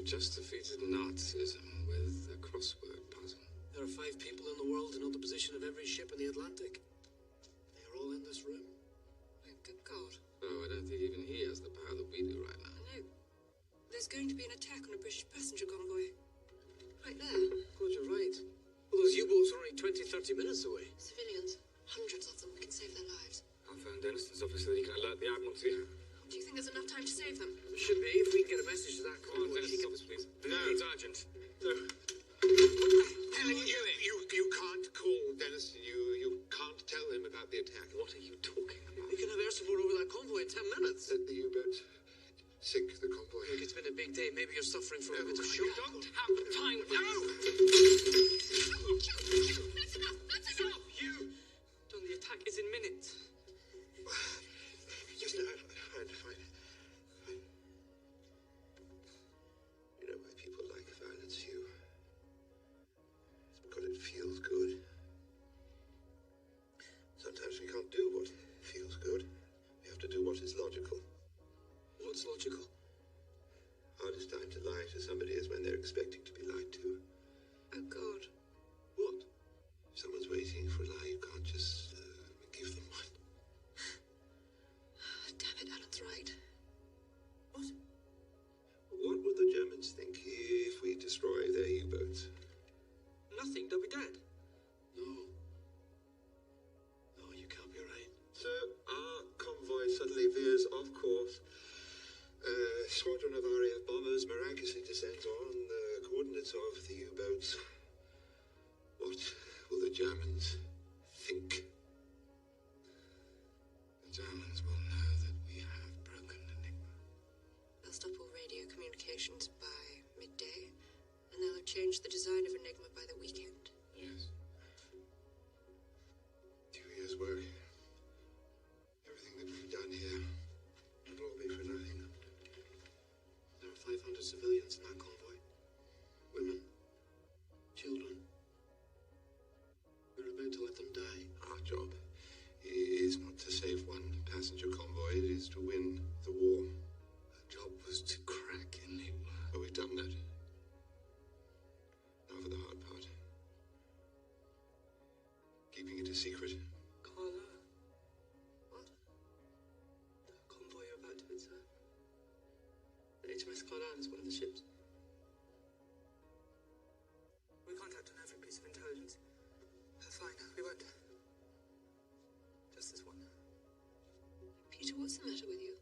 Just defeated Nazism with a crossword puzzle. There are 5 people in the world who know the position of every ship in the Atlantic. They are all in this room. Good God. Oh, I don't think even he has the power that we do right now. I know. There's going to be an attack on a British passenger convoy. Right there. God, you're right. Well, those U-boats are only 20, 30 minutes away. Civilians. Hundreds of them. We can save their lives. I'll phone Deniston's office so that he can alert the Admiralty. Do you think there's enough time to save them? There should be, if we can get a message to that convoy. Deniston's office, please. No. It's urgent. No. What are you doing? You can't call Deniston. You can't tell him about the attack. What are you talking about? We can have air support over that convoy in 10 minutes. Let the U-boat sink the convoy. Look, it's been a big day. Maybe you're suffering from a bit of You shock. don't have time. No! That's enough! That's enough! You! John, the attack is in minutes. Just fine. You know why people like violence, Hugh? It's because it feels good. Sometimes we can't do what feels good. We have to do what is logical. What's logical? Hardest time to lie to somebody is when they're expecting to be lied to. Oh, God. What? If someone's waiting for a lie, you can't just give them one. Damn it, Alan's right. What? What would the Germans think if we destroy their U-boats? Nothing. They'll be dead. No. No, you can't be right. So our convoy suddenly veers off course. A squadron of RAF bombers miraculously descends on the coordinates of the U-boats. What will the Germans think? The Germans will know that we have broken Enigma. They'll stop all radio communications by midday, and they'll have changed the design of Enigma by the weekend. Yes. 2 years' work. Everything that we've done here will all be for nothing. There are 500 civilians in that convoy. Women. Children. We're about to let them die. Our job is not to save one passenger convoy, it is to win the war. Our job was to crack Enigma. But we've done that. Now for the hard part. Keeping it a secret. Carla. What? The convoy you're about to insert. The HMS Carlisle is one of the ships. We contact on every piece of intelligence. Fine, we won't. Just this one. Peter, what's the matter with you?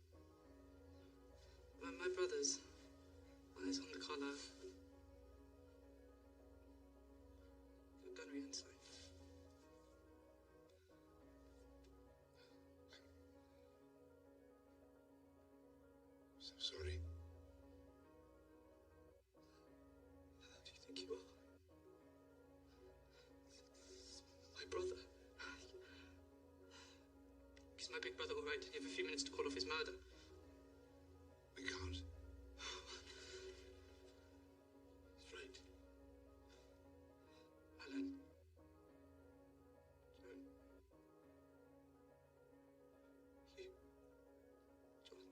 My brother's eyes on the Carlisle. The gunnery inside. So sorry. Who do you think you are? My brother. Is my big brother all right? Do you have a few minutes to call off his murder? We can't. He's right. Alan. John. You. John.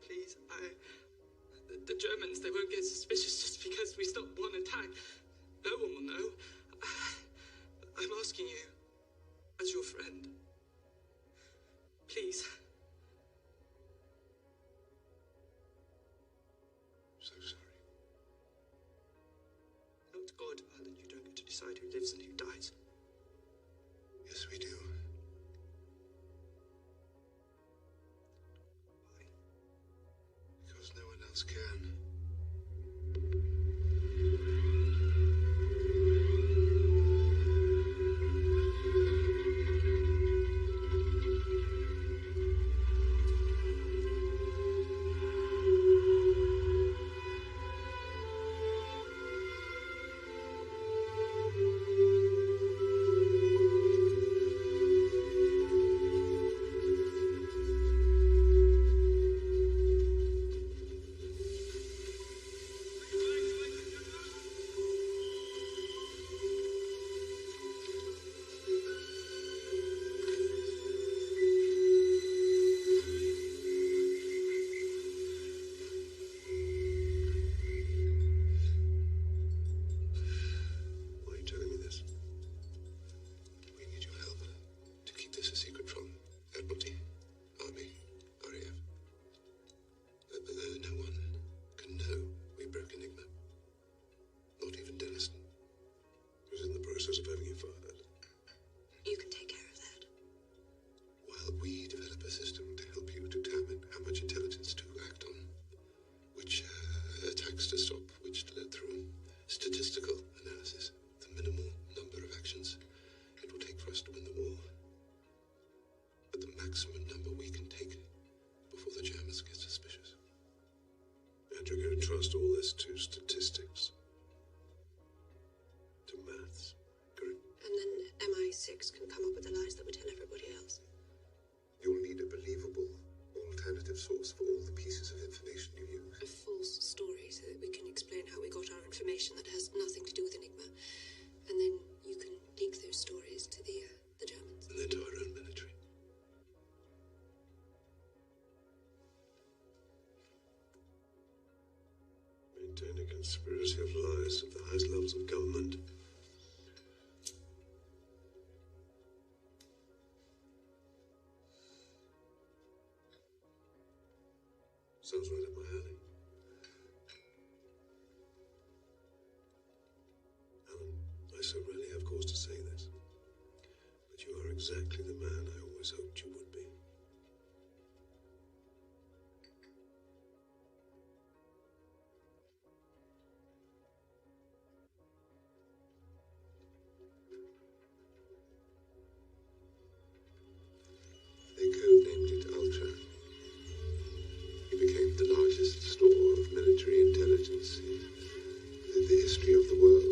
Please, the Germans, they won't get suspicious just because we stopped one attack. No one will know. I'm asking you, as your friend, please. So sorry. Not God, Alan. You don't get to decide who lives and who dies. Yes, we do. Why? Because no one else can. Why are you telling me this? We need your help to keep this a secret from Admiralty, Army, RAF. No one can know we broke Enigma. Not even Denniston, who's in the process of having you fired. You can take care of that. While we develop a system to help you determine how much intelligence to act on, which attacks to stop, which to let through, statistical analysis, the minimal number of actions it will take for us to win the war, but the maximum number we can take before the Germans get suspicious. And you're going to trust all this to statistics, to maths, correct? And then MI6 can come up with the lies that we tell everybody else. You'll need a believable alternative source for all the pieces of information you use. A false story so that we can explain how we got our information that has nothing to do with Enigma. And then you can leak those stories to the Germans. And then to our own military. Maintain a conspiracy of lies at the highest levels of government. Sounds right up my alley. Alan, I so rarely have cause to say this, but you are exactly the man I always hoped you would be. They codenamed it Ultra. It became the largest store of military intelligence in the history of the world.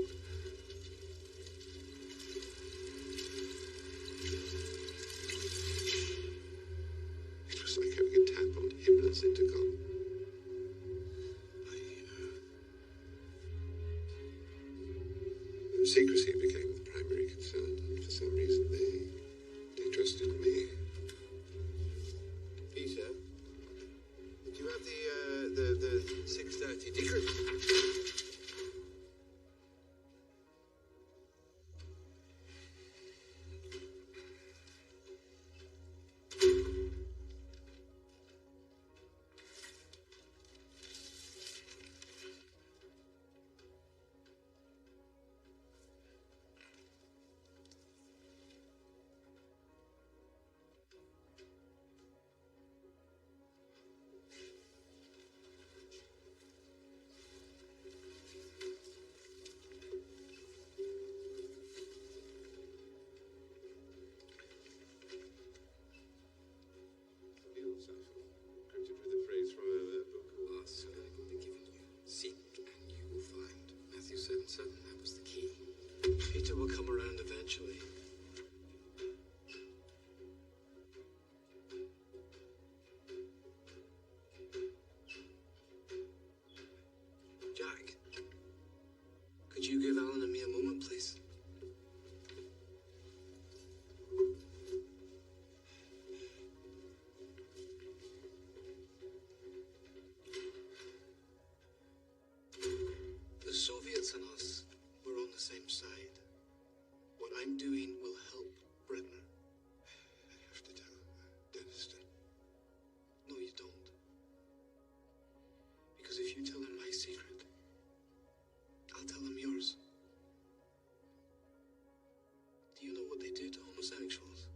what they did to homosexuals.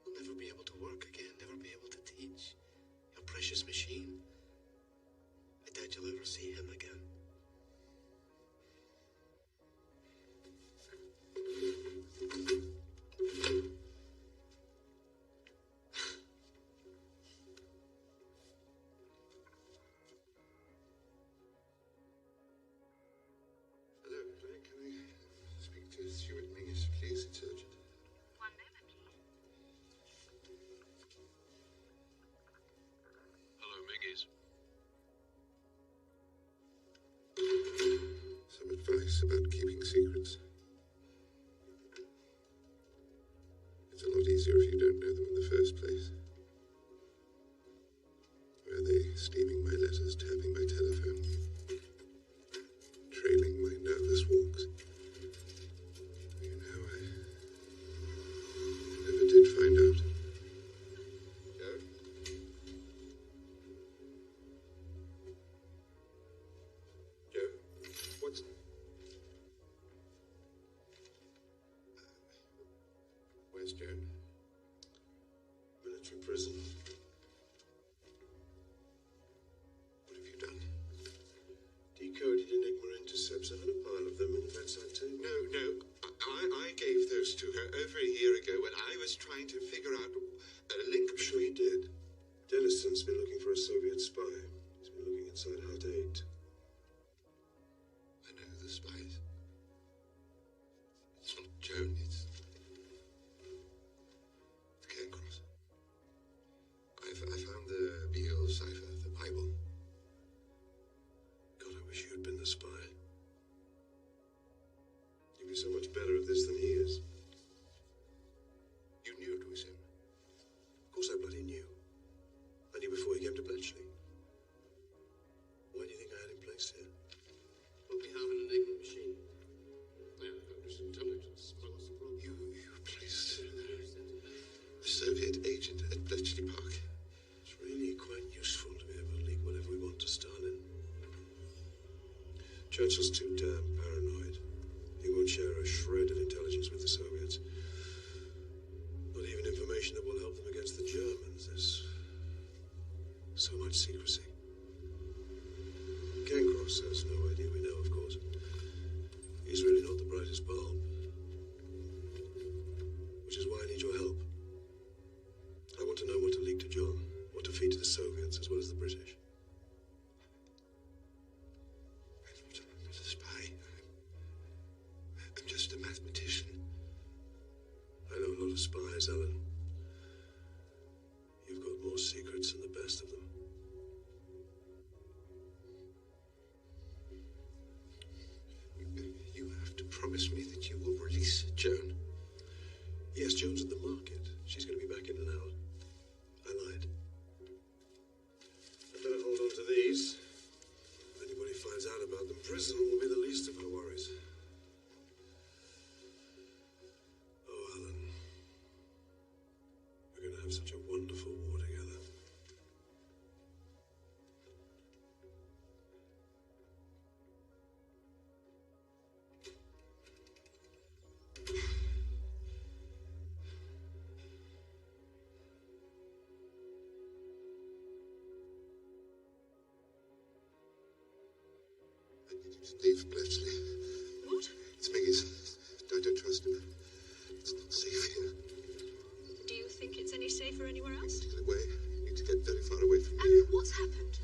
You'll never be able to work again, never be able to teach. Your precious machine. I doubt you'll ever see him again. Hello, Claire. Can I speak to Stuart Mingus, please? It's urgent. One moment, please. Hello, Miggies. Some advice about keeping secrets. It's a lot easier if you don't know them in the first place. Were they steaming my letters, tapping my telephone, trailing my nervous walks? You know, I never did find out. Joe? Joe? What's... Where's Joan? Military prison. What have you done? Decoded Enigma intercepts. I had a pile of them in the bedside table. No. I gave those to her over a year ago when I was trying to figure out a link. I'm sure you did. Deniston's been looking for a Soviet spy. He's been looking inside Hut 8. I know the spies. It's not Joan, it's Cairncross. I found the Beale cipher, the Bible. God, I wish you'd been the spy. You'd be so much better at this than he is. You knew it was him. Of course I bloody knew. I knew before he came to Bletchley. Why do you think I had him placed here? Well, we have an Enigma machine. They have Irish intelligence. Well, what's the problem? You placed a Soviet agent at Bletchley Park. It's really quite useful to be able to leak whatever we want to Stalin. Churchill's too damn paranoid. He won't share a shred of intelligence with the Soviets. Not even information that will help them against the Germans. There's so much secrecy. Cairncross has no idea we know, of course. He's really not the brightest bulb. Which is why I need your help. I want to know what to leak to John, what to feed to the Soviets as well as the British. I'm not a spy. I'm just a mathematician. I know a lot of spies, Alan. You've got more secrets than the best of them. You have to promise me that you will release Joan. Yes, Joan's at the market. She's going to be back in an hour. I lied. I better hold on to these. If anybody finds out about them, prison will be the least of our worries. Oh, Alan. We're going to have such a wonderful war together. Leave Bletchley. What? It's Miggy's. I don't trust him. It's not safe here. Do you think it's any safer anywhere else? Get away. You need to get very far away from And here. what's happened?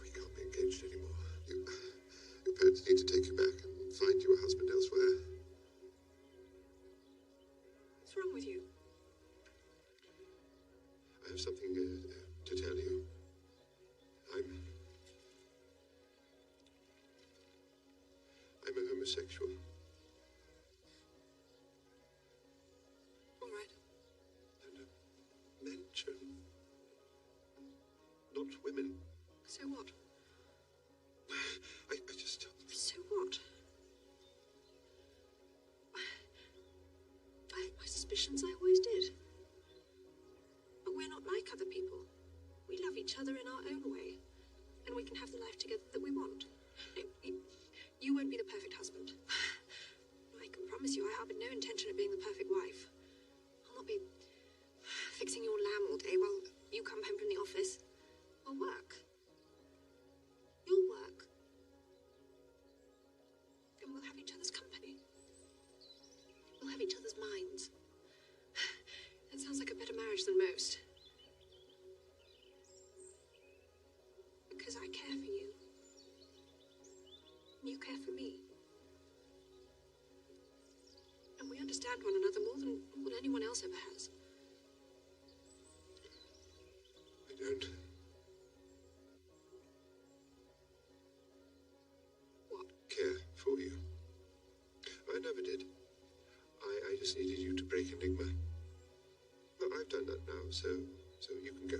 We can't be engaged anymore. Your parents need to take you back and find you a husband elsewhere. What's wrong with you? I have something to tell you. I'm a homosexual. All right. And men, Joan. Not women. So what? I just... So what? I had my suspicions, I always did. But we're not like other people. We love each other in our own way, and we can have the life together that we want. intention of being the perfect wife. I'll not be fixing your lamb all day while you come home from the office. I'll work. You'll work. And we'll have each other's company. We'll have each other's minds. That sounds like a better marriage than most. Because I care for you. And you care for me. And we understand one another more than anyone else ever has. I don't. What? Care for you. I never did. I just needed you to break Enigma. But I've done that now, so you can go.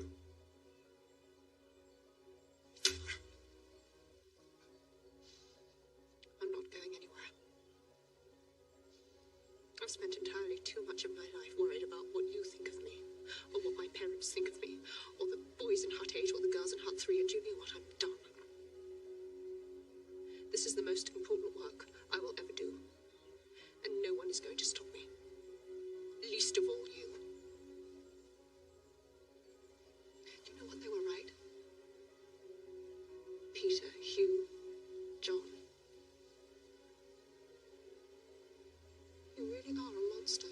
I'm not going anywhere. I've spent entirely too much of my life worried about what you think of me, or what my parents think of me, or the boys in Hut 8 or the girls in Hut 3, and do you know what? I'm done. This is the most important work I will ever do, and no one is going to stop me. Least of all you. Do you know what? They were right. Peter, Hugh, John. You really are a monster.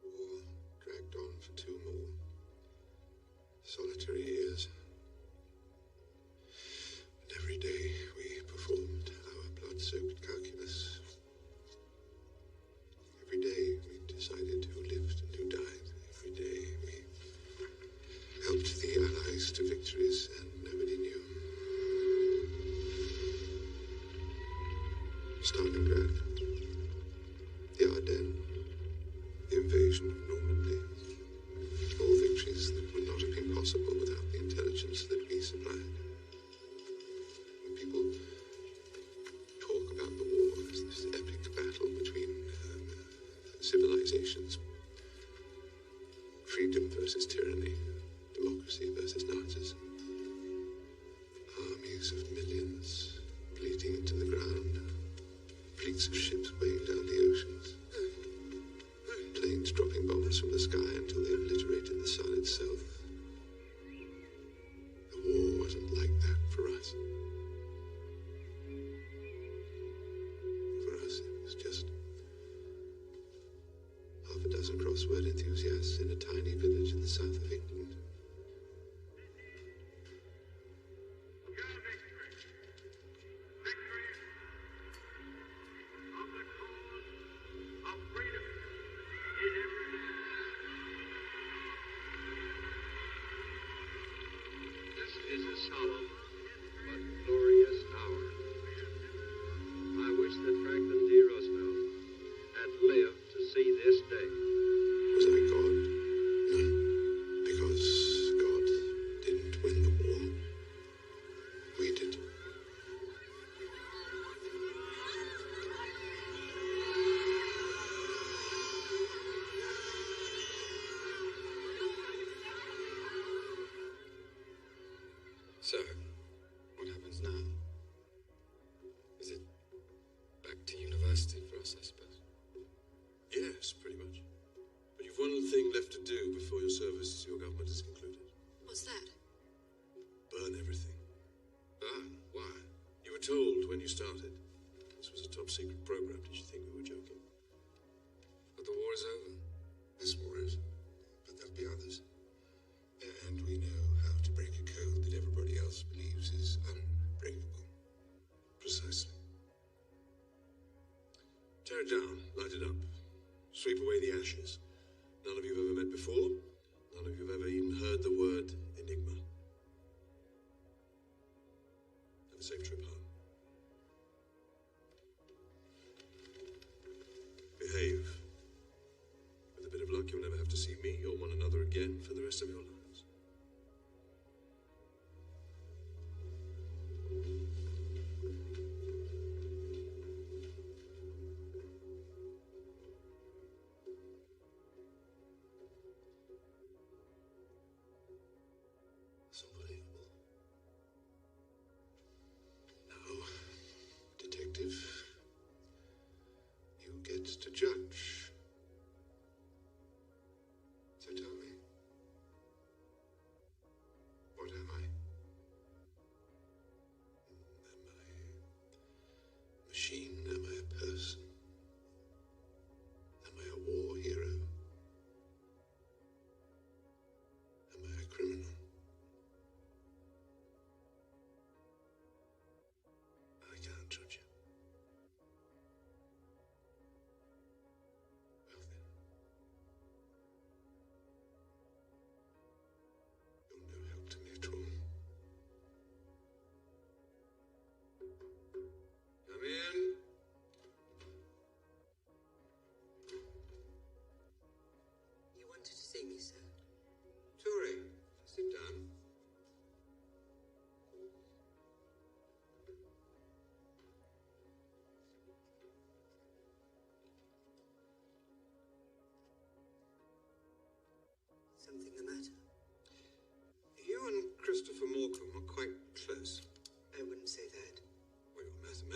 The war dragged on for 2 more solitary years. And every day we performed our blood-soaked calculus. Every day we decided who lived and who died. Every day we helped the Allies to victories, and nobody knew. Stalingrad, the Ardennes, the invasion of Normandy, all victories that would not have been possible without the intelligence that we supplied. When people talk about the war as this epic battle between civilizations, freedom versus tyranny, democracy versus Nazis, armies of millions bleeding into the ground, fleets of ships weighing down the oceans, planes dropping bombs from the sky until they obliterated the sun itself. The war wasn't like that for us. For us, it was just half a dozen crossword enthusiasts in a tiny village in the south of England. This is a solemn but glorious hour. I wish that Franklin D. Roosevelt had lived to see this day. Was I God? No, because God didn't win the war. We did. So, what happens now? Is it back to university for us, I suppose? Yes, pretty much. But you've one thing left to do before your service to your government is concluded. What's that? Burn everything. Burn? Why? You were told when you started. This was a top-secret program. Did you think we were joking? But the war is over. This war is. But there'll be others. And we know how to break a code that everybody else believes is unbreakable. Precisely. Tear it down. Light it up. Sweep away the ashes. None of you have ever met before. None of you have ever even heard the word Enigma. Have a safe trip home. Behave. With a bit of luck, you'll never have to see me or one another again for the rest of your lives.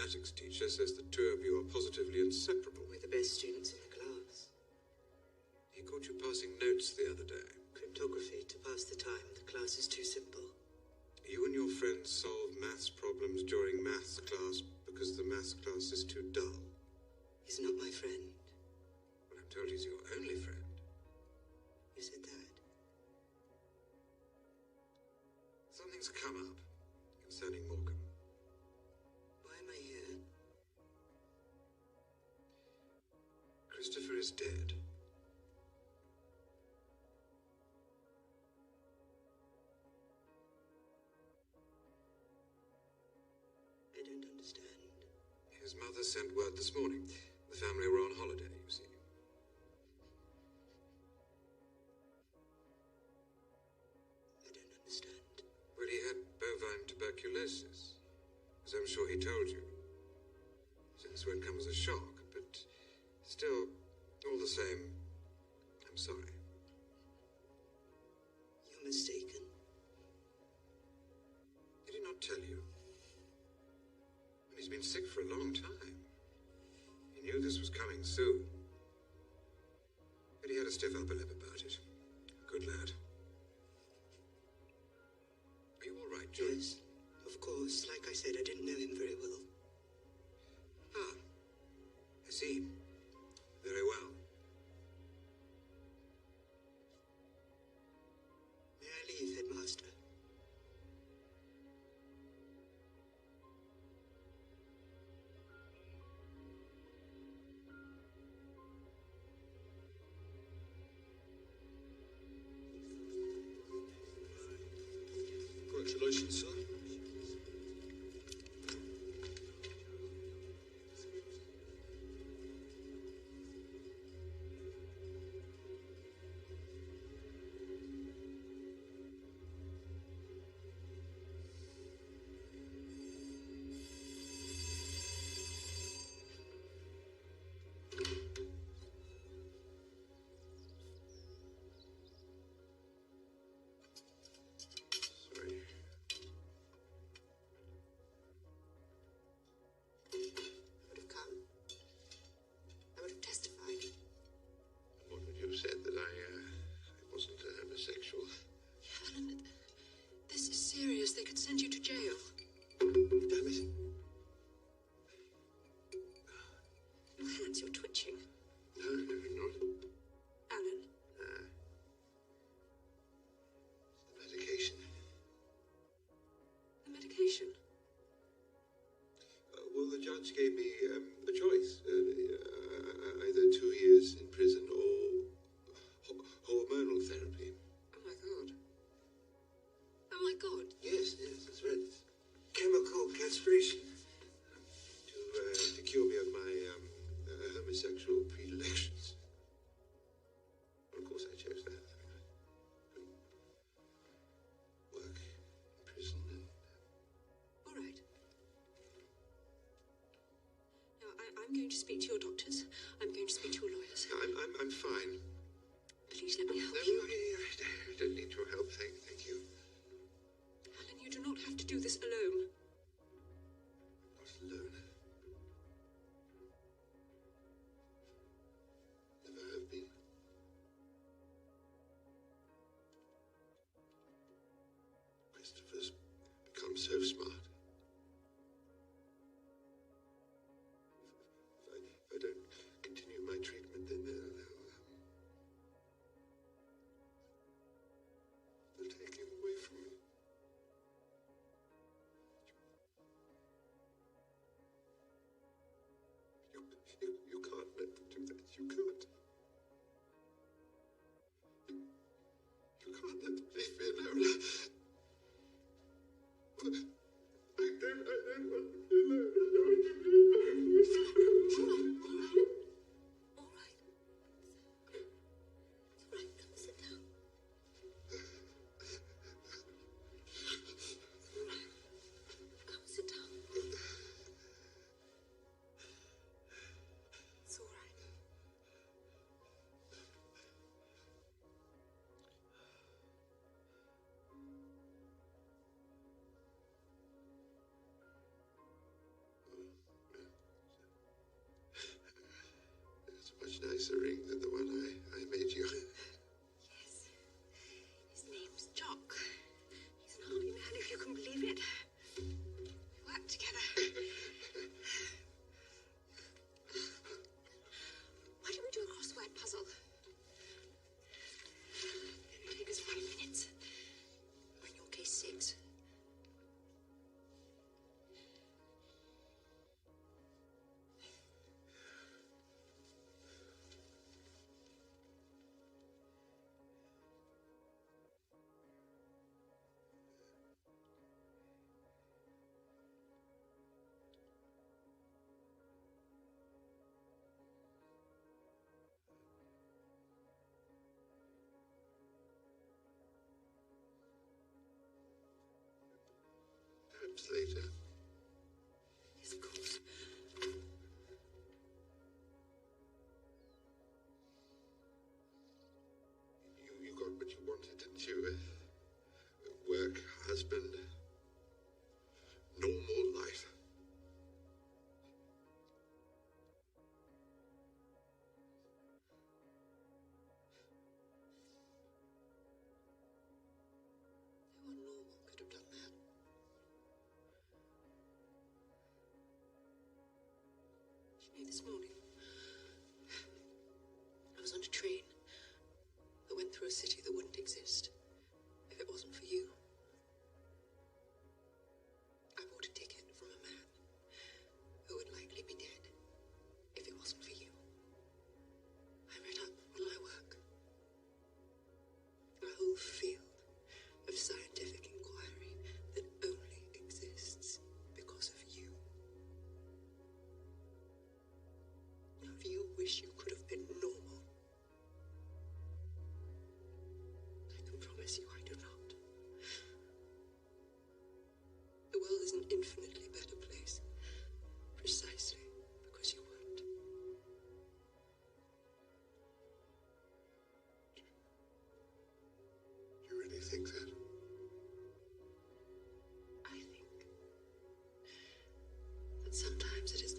mathematics teacher says the two of you are positively inseparable. We're the best students in the class. He caught you passing notes the other day. Cryptography to pass the time. The class is too simple. You and your friends solve maths problems during maths class because the maths class is too dull. He's not my friend. Well, I'm told he's your only friend. You said that? Something's come up concerning Morecambe. Why am I here? Christopher is dead. I don't understand. His mother sent word this morning. The family were on holiday, you see. I don't understand. Well, he had bovine tuberculosis, as I'm sure he told you. So this won't come as a shock, but still, all the same, I'm sorry. You're mistaken. Did he not tell you? And he's been sick for a long time. He knew this was coming soon. But he had a stiff upper lip about it. Good lad. Are you all right, John? Yes, of course. Like I said, I didn't know him very well. Ah, I see. Very well. May I leave, Headmaster? Congratulations, sir. Sorry. I would have come. I would have testified. What would you have said? That I wasn't homosexual? Alan, this is serious. They could send you to jail. Damn it. Your hands, you're twitching. No, not. Alan, The medication. the medication. Well, the judge gave me a choice. Either 2 years in prison or hormonal therapy. Oh my god. Oh my god. Yes, that's right. It's chemical castration. To cure me of my homosexual predilections. Of course, I chose that. I couldn't work in prison and All right. Now, I'm going to speak to your doctors. I'm going to speak to your lawyers. I'm fine. Please let me help No, you. I don't need your help. Thank you. Alan, you do not have to do this alone. Not alone. Never have been. Christopher's become so smart. If I don't continue my treatment, then they'll take him away from me. You can't let them do that. You can't. You can't let them leave me alone. I don't want to be alone. I don't want to be alone. All right. It's all right. Come sit down. All right. Come sit down. It's all right. Is the ring the one I made you? Yes. His name's Jock. He's an army man, if you can believe it. We work together. Why don't we do a crossword puzzle? It'll take us 5 minutes. Or in your case, 6. Perhaps later. Yes, of course. You got what you wanted, didn't you? Work, husband, normal life. No one normal could have done that. You know, this morning, I was on a train that went through a city that wouldn't exist if it wasn't for you. I bought a ticket from a man who would likely be dead if it wasn't for you. I read up on my work. A whole field of scientific inquiry that only exists because of you. Now, if you wish you could have been normal, I can promise you I do not. The world is an infinitely better place, precisely because you weren't. You really think that? I think that sometimes it is